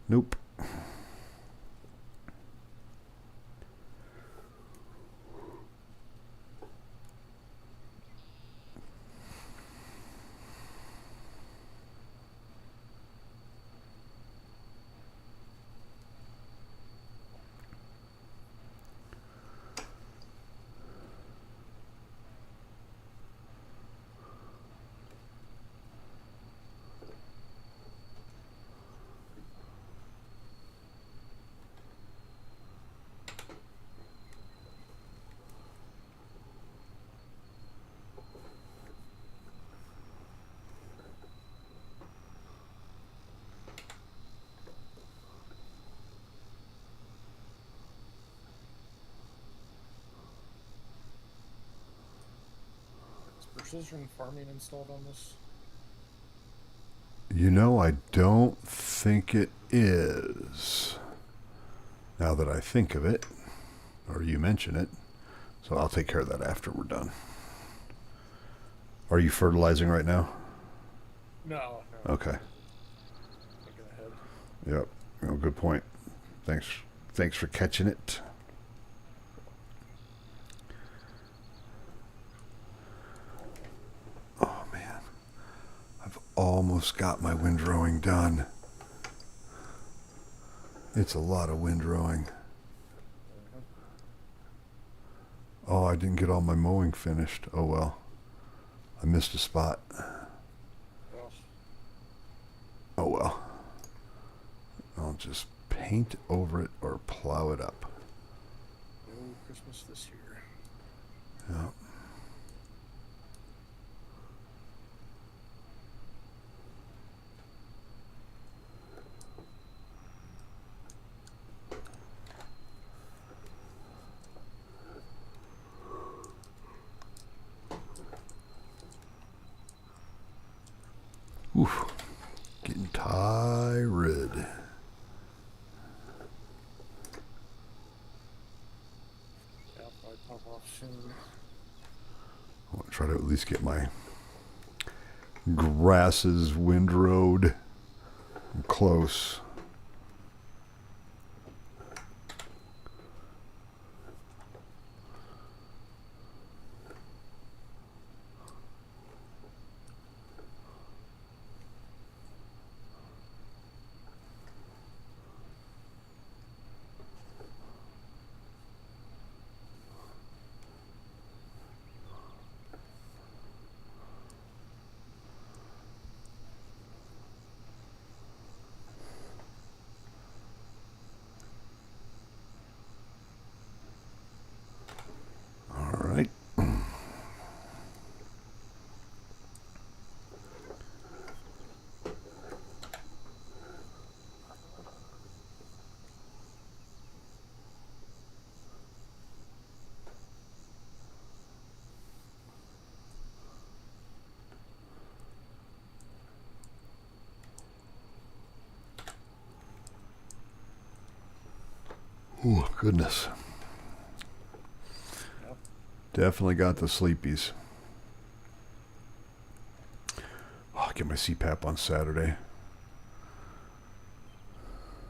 Nope. precision farming installed on this? You know, I don't think it is. Now that I think of it, or you mention it, so I'll take care of that after we're done. Are you fertilizing right now? No, no. Okay. Thinking ahead. Yep. Oh, good point. Thanks for catching it. Oh man, I've almost got my windrowing done. It's a lot of windrowing. Oh, I didn't get all my mowing finished. Oh well. I missed a spot. Well, Oh well. I'll just paint over it or plow it up. no Christmas this year. Yeah. Oof. Getting tired. Yeah, I'll probably pop off soon. I want to try to at least get my grasses windrowed. I'm close. All right. Oh, goodness. Yep. Definitely got the sleepies. Oh, I'll get my CPAP on Saturday.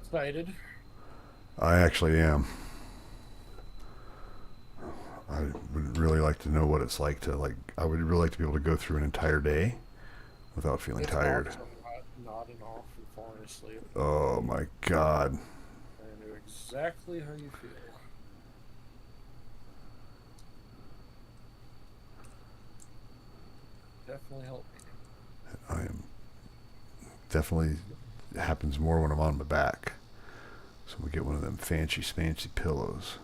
Excited. I actually am. I would really like to know what it's like to I would really like to be able to go through an entire day without feeling It's tired. awesome nodding off and falling asleep. Oh my God. I know exactly how you feel. Definitely helped me. I am definitely happens more when I'm on my back. So we get one of them fancy pillows.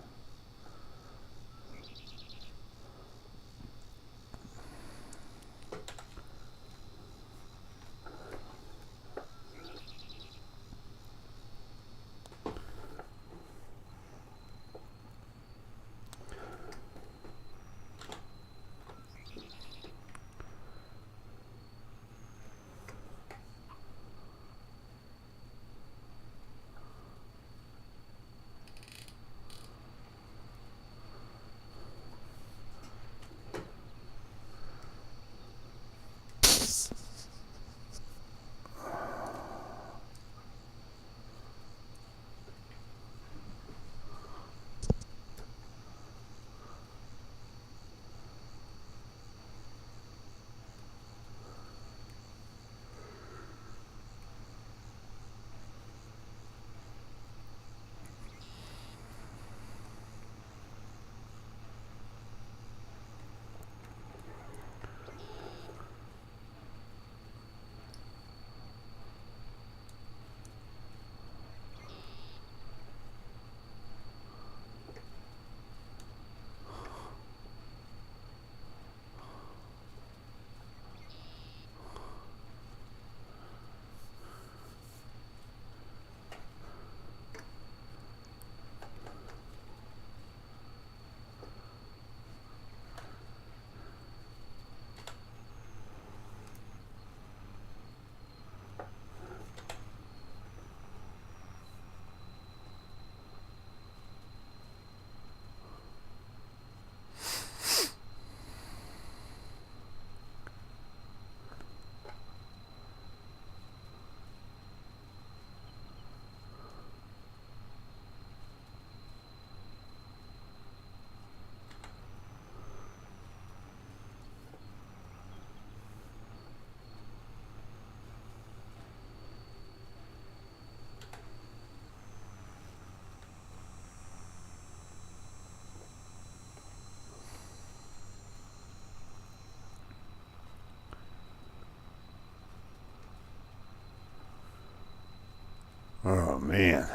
man.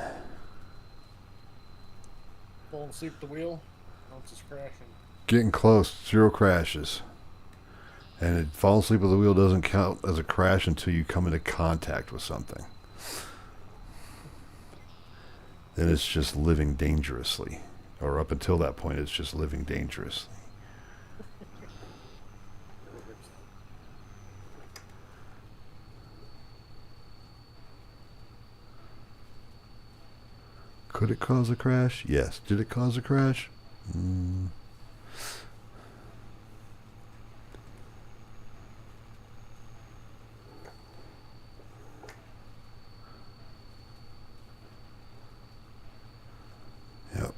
Falling asleep at the wheel. Now it's just crashing. Getting close. 0 crashes. And it falling asleep at the wheel doesn't count as a crash until you come into contact with something. Then it's just living dangerously. Or up until that point, it's just living dangerously. Could it cause a crash? Yes. Did it cause a crash? Yep.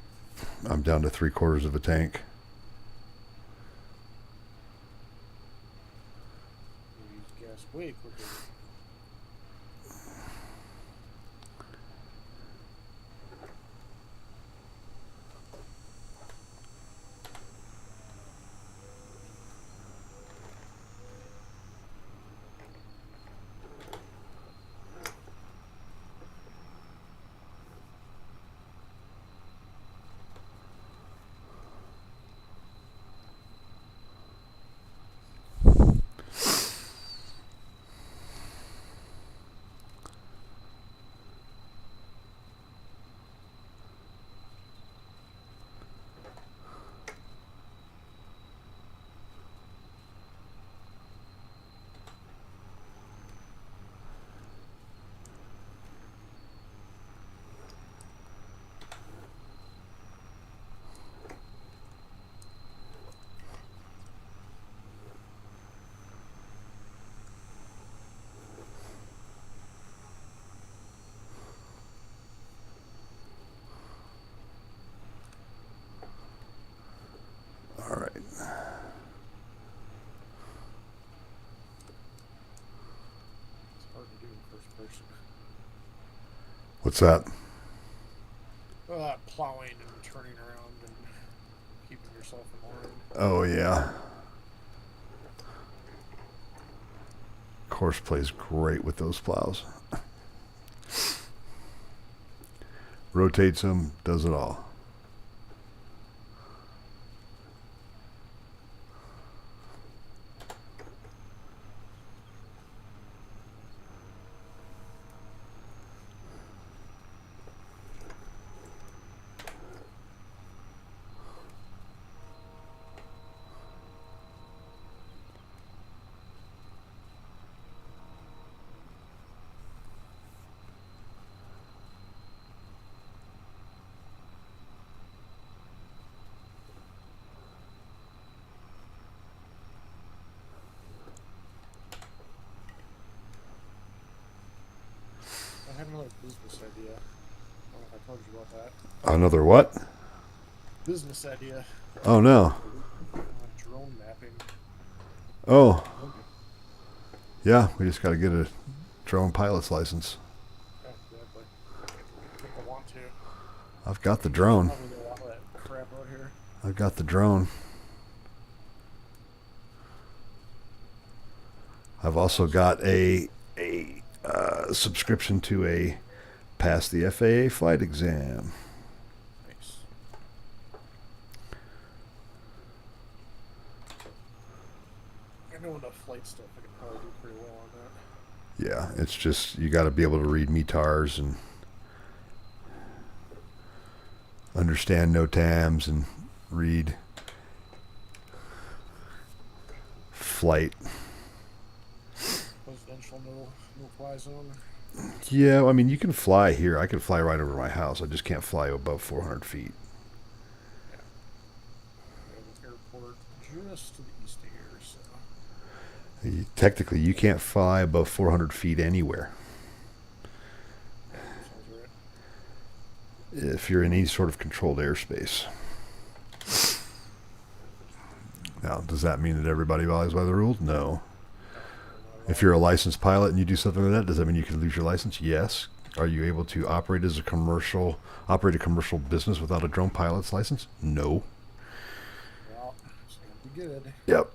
I'm down to 3/4 of a tank. Use gas way quicker. All right. It's hard to do in first person. What's that? Plowing and turning around and keeping yourself in line. Oh, yeah. Course plays great with those plows. Rotates them, does it all. I have another business idea. I don't know if I told you about that. Another what? Business idea. Oh, no. Drone mapping. Oh. Yeah, we just got to get a drone pilot's license. Yeah, exactly. If I want to. I've got the drone. Probably do a lot of that crap out here. I've got the drone. I've also got a subscription to a pass the FAA flight exam. Nice. I know enough flight stuff. I can probably do pretty well on that. Yeah, it's just you got to be able to read METARs and understand NOTAMs and read flight. Presidential no fly zone. Yeah, I mean, you can fly here. I can fly right over my house. I just can't fly above 400 feet. Yeah. We have an airport just to the east of here, so. Technically, you can't fly above 400 feet anywhere Sounds right. if you're in any sort of controlled airspace. Now, does that mean that everybody abides by the rules? No. If you're a licensed pilot and you do something like that, does that mean you can lose your license? Yes. Are you able to operate as a commercial business without a drone pilot's license? No. Well, it's gonna be good. Yep.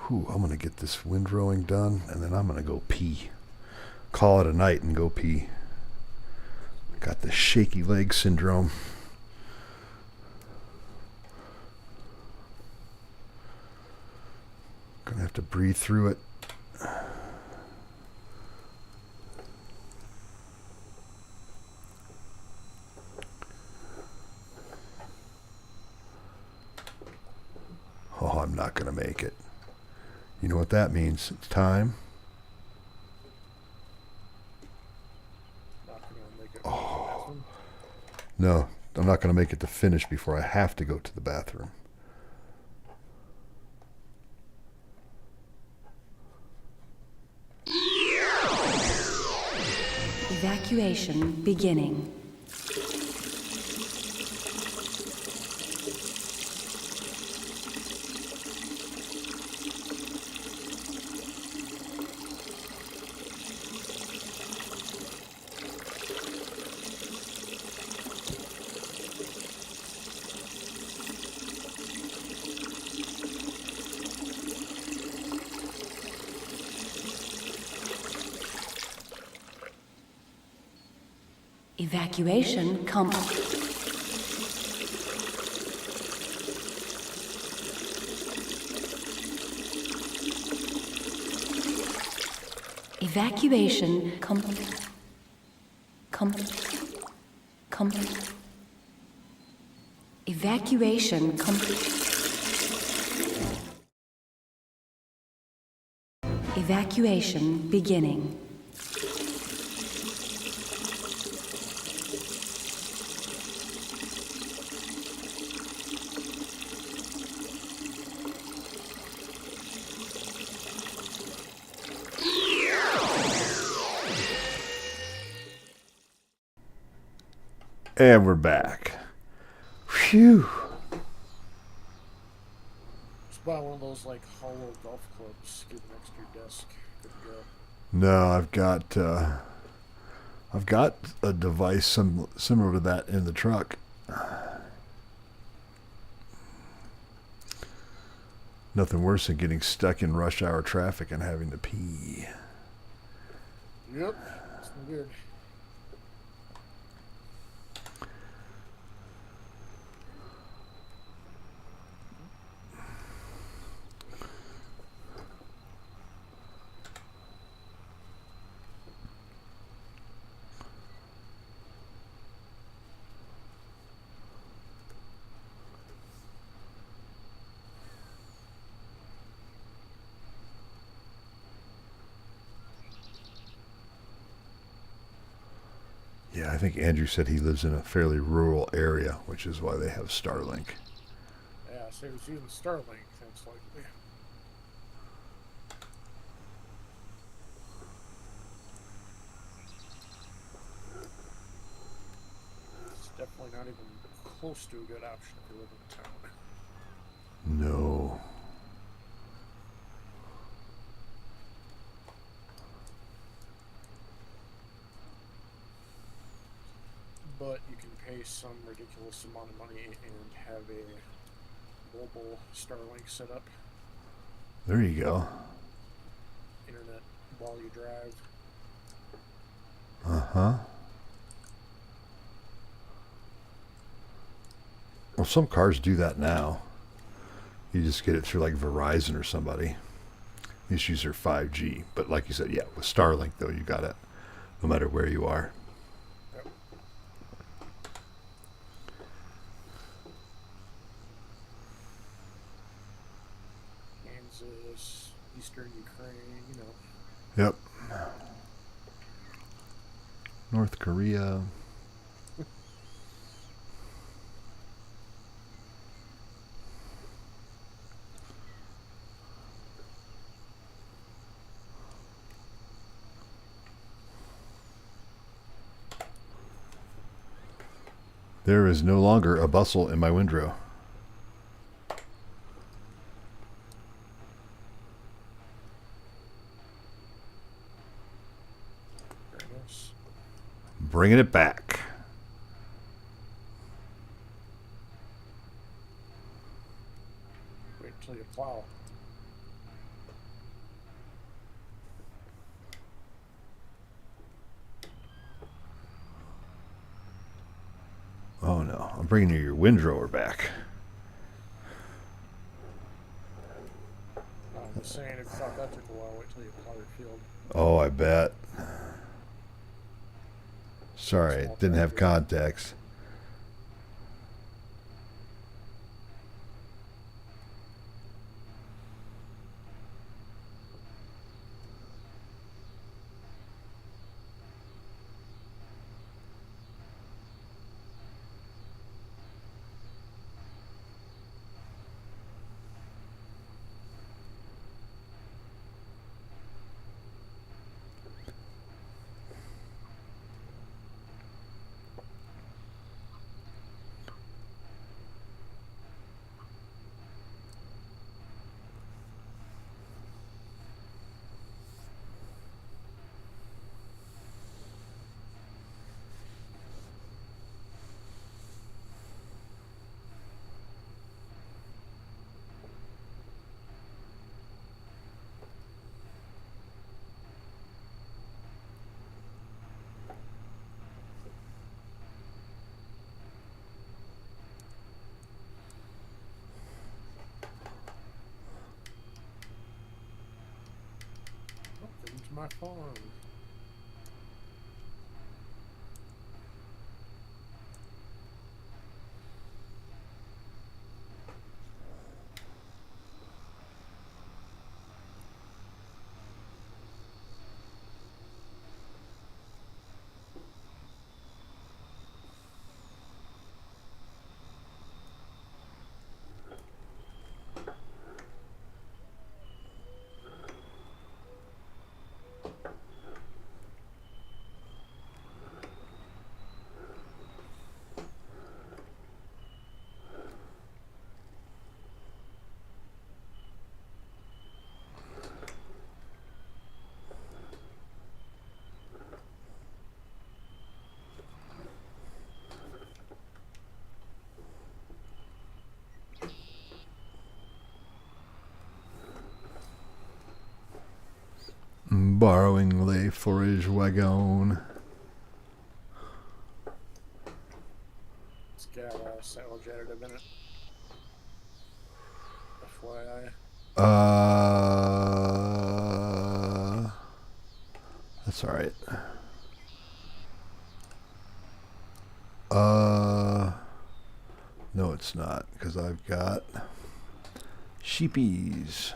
Whew, I'm going to get this wind rowing done, and then I'm going to go pee. call it a night and go pee. Got the shaky leg syndrome. Gonna have to breathe through it. Oh, I'm not gonna make it. You know what that means? It's time. Not gonna make it. Oh. No, I'm not gonna make it to finish before I have to go to the bathroom. Evacuation beginning. Evacuation complete. Evacuation complete. Complete. Evacuation complete. Evacuation beginning. And we're back. Phew. Just buy one of those like hollow golf clubs. Get it next to your desk. Good to go. No, I've got a device similar to that in the truck. Nothing worse than getting stuck in rush hour traffic and having to pee. Yep. It's no good. Yeah, I think Andrew said he lives in a fairly rural area, which is why they have Starlink. Yeah, so if it's using Starlink, that's likely. It's definitely not even close to a good option if you live in town. No. But you can pay some ridiculous amount of money and have a mobile Starlink set up. There you go. Internet while you drive. Uh-huh. Well, some cars do that now. You just get it through like Verizon or somebody. You just use their 5G. But like you said, yeah, with Starlink, though, you got it no matter where you are. Yep. Kansas, Eastern Ukraine, you know. Yep. North Korea. There is no longer a bustle in my windrow. Very nice. Bringing it back. Wait till you plow. Oh no, I'm bringing you your windrower back. I'm just saying, if you thought that took a while, wait till you plow your field. Oh, I bet. Sorry, Small didn't have tractor. contacts. Welcome to my farm. Borrowing le forage wagon. It's got silage additive in it. FYI. That's all right. No, it's not, because I've got sheepies.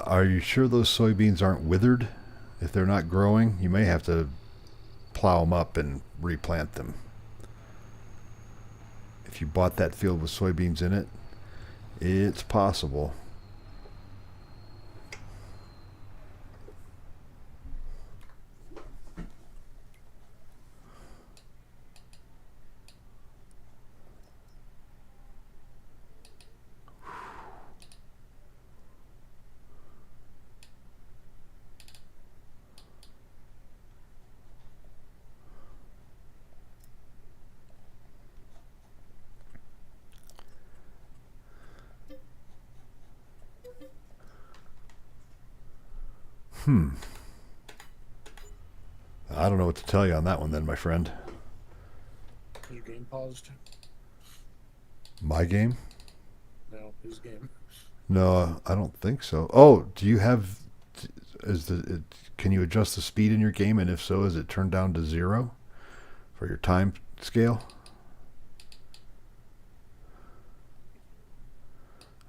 Are you sure those soybeans aren't withered? If they're not growing, you may have to plow them up and replant them. If you bought that field with soybeans in it, it's possible. I don't know what to tell you on that one then, my friend. Is your game paused? My game? No, his game. No, I don't think so. Oh, do you have? Can you adjust the speed in your game? And if so, is it turned down to 0 for your time scale.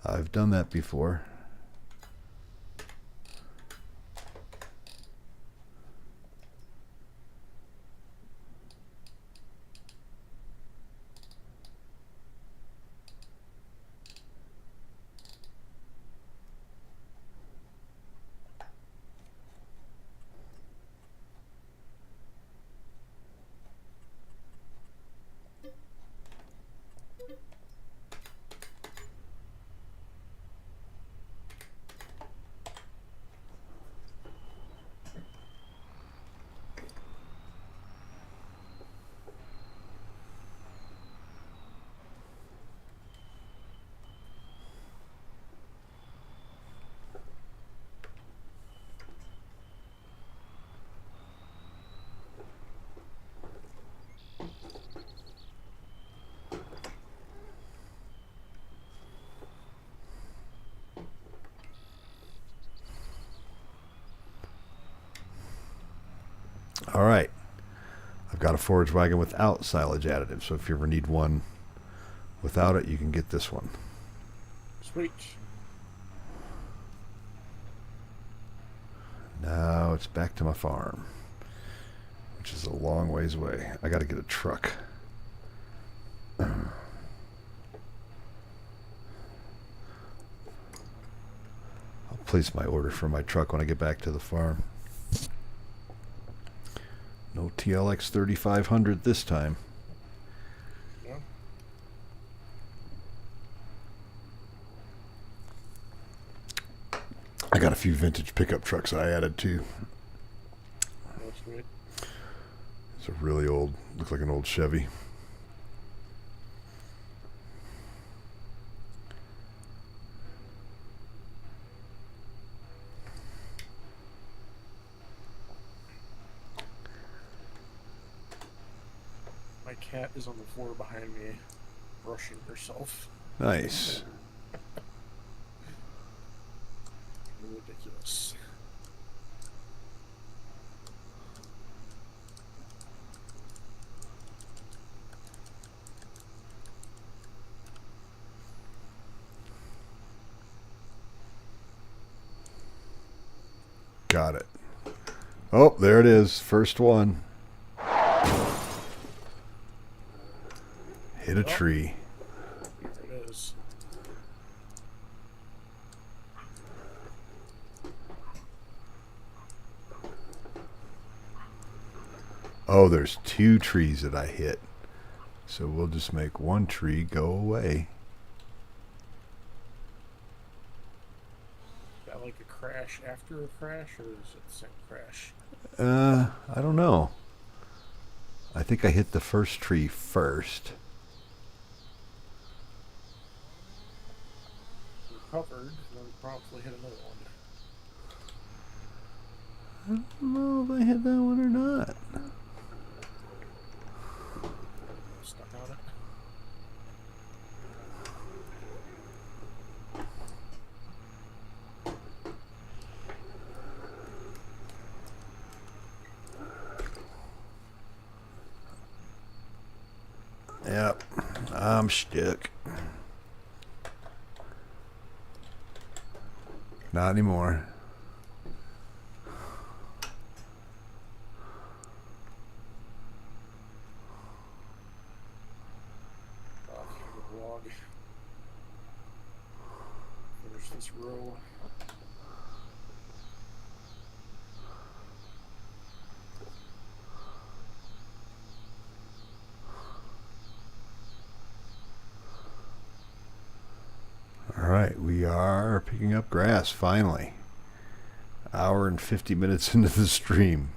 I've done that before. All right. I've got a forage wagon without silage additive, so if you ever need one without it, you can get this one. Sweet. Now it's back to my farm, which is a long ways away. I got to get a truck. I'll place my order for my truck when I get back to the farm. No TLX 3500 this time. Yeah. I got a few vintage pickup trucks I added too. That's sweet. It's a really old, looks like an old Chevy. My cat is on the floor behind me, brushing herself. Nice. Ridiculous. Got it. Oh, there it is. First one. Hit a tree. There it is. Oh, there's 2 trees that I hit. So we'll just make one tree go away. Got like a crash after a crash, or is it the same crash? I don't know. I think I hit the first tree first. Recovered, and then promptly hit another one. I don't know if I hit that one or not. Stuck on it. Yep, I'm stuck. Not anymore. Log. Finish this row. All right, we are picking up grass finally. Hour and 50 minutes into the stream.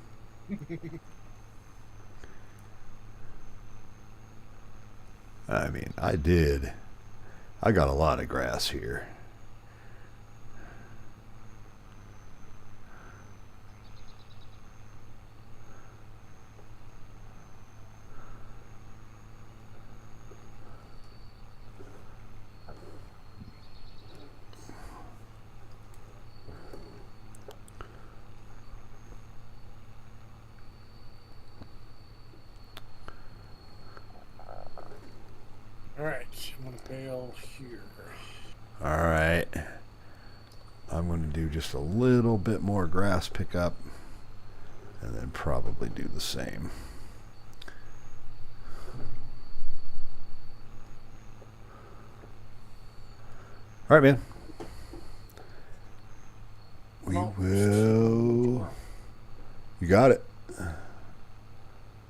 I mean, I got a lot of grass here. Alright, I'm gonna bail here. All right. I'm going to do just a little bit more grass pickup and then probably do the same. All right, man. We No, will. You got it.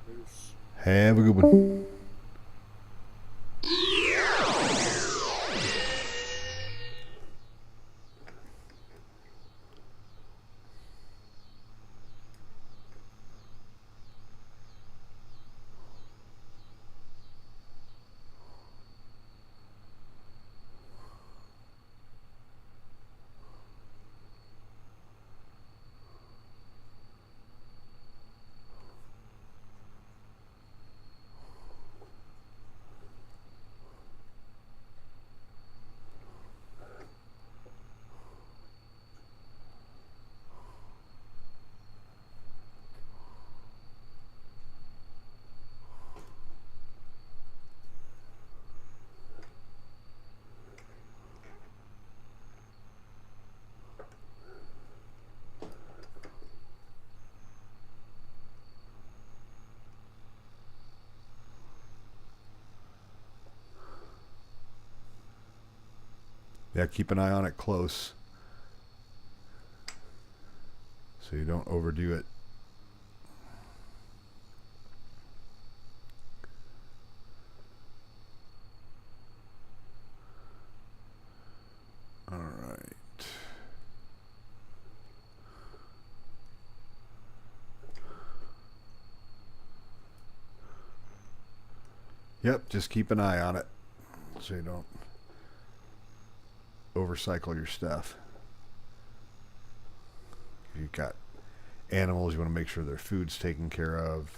There's Have a good one. Yeah, keep an eye on it close so you don't overdo it. All right. Yep, just keep an eye on it so you don't overcycle your stuff. If you've got animals, you want to make sure their food's taken care of.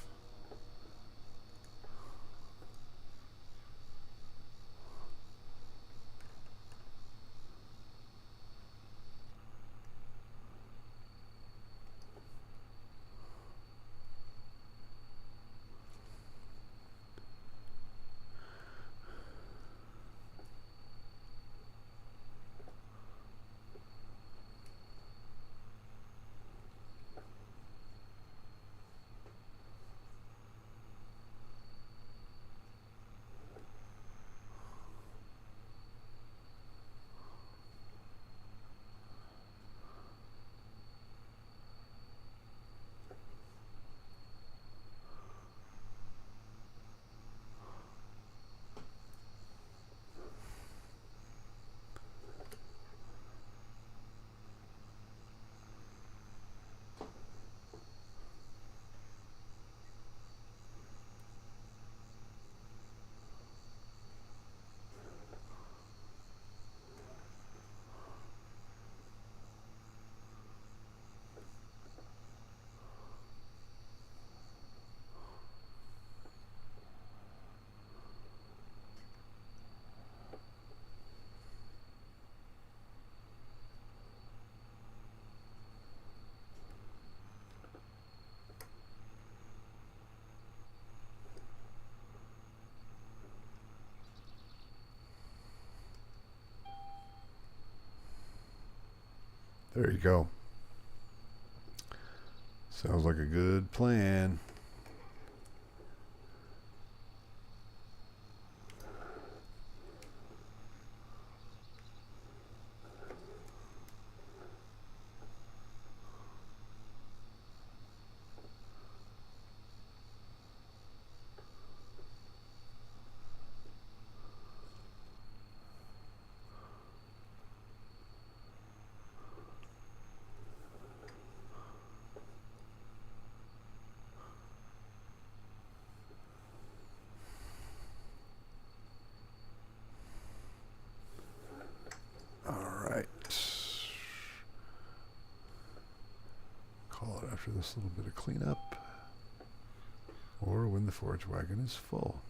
There you go. Sounds like a good plan. All right. Call it after this little bit of cleanup, or when the forage wagon is full.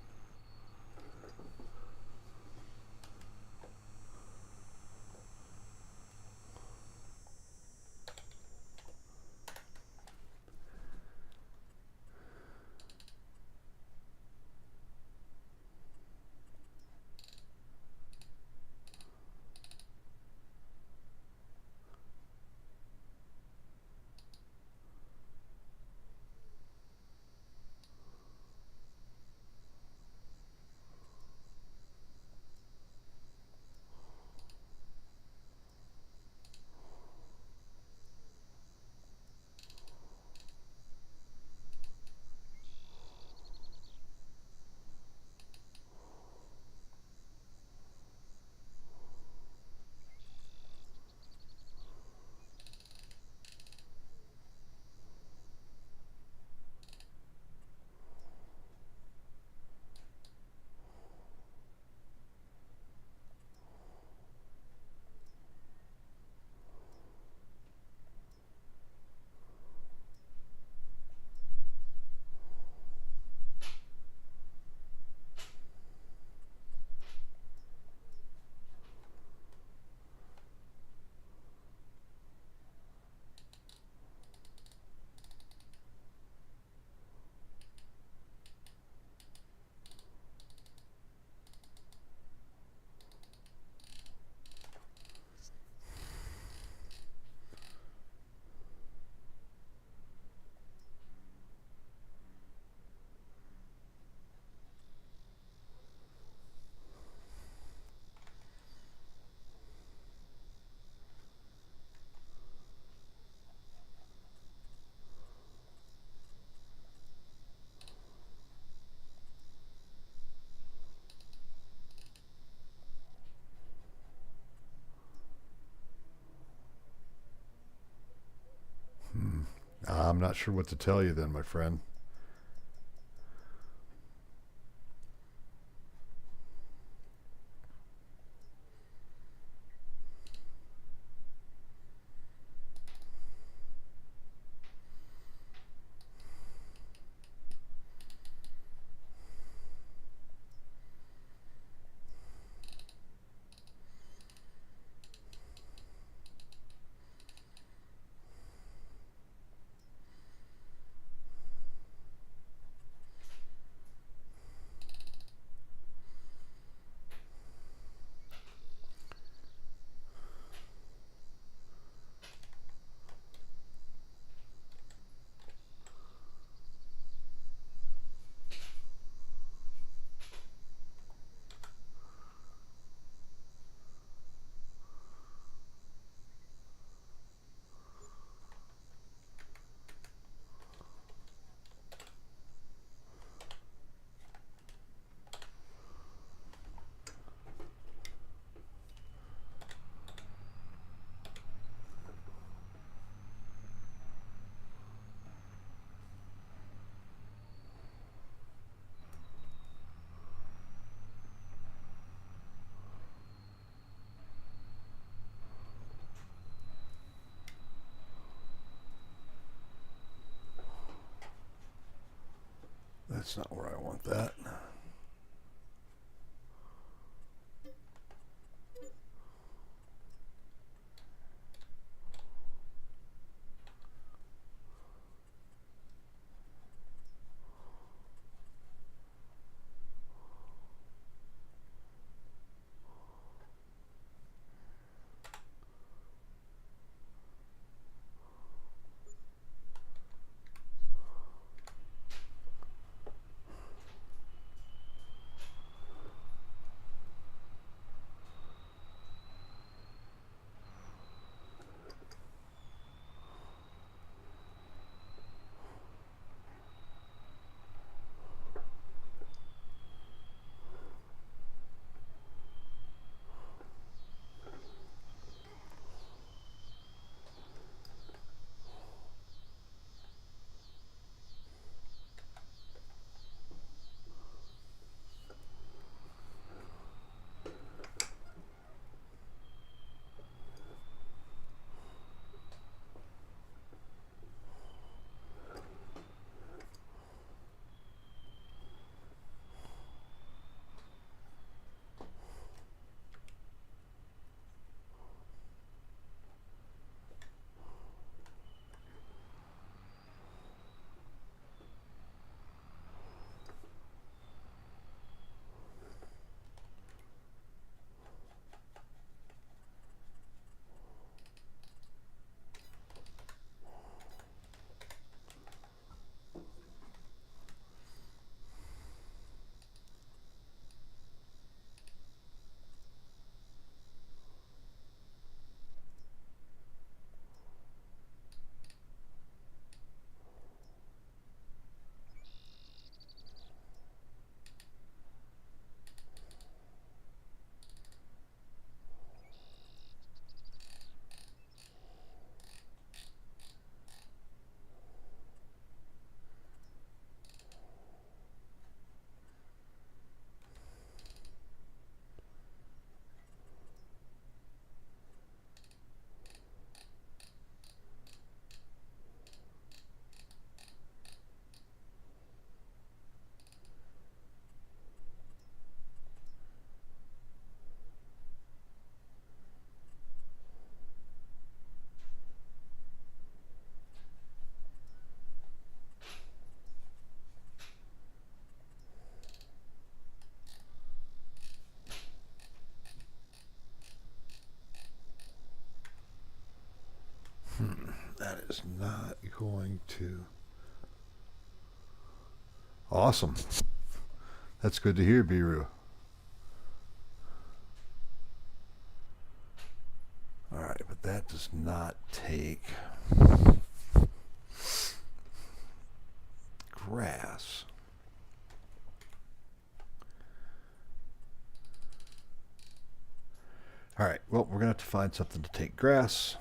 I'm not sure what to tell you then, my friend. That's not where I want that. That is not going to. Awesome. That's good to hear, Biru. All right, but that does not take grass. All right, well, we're going to have to find something to take grass.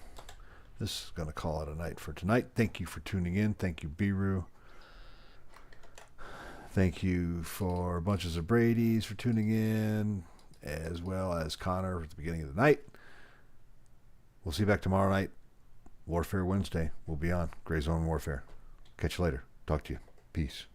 this is going to call it a night for tonight. Thank you for tuning in. Thank you, Biru. Thank you for Bunches of Brady's for tuning in, as well as Connor at the beginning of the night. We'll see you back tomorrow night. Warfare Wednesday. We'll be on Gray Zone Warfare. Catch you later. Talk to you. Peace.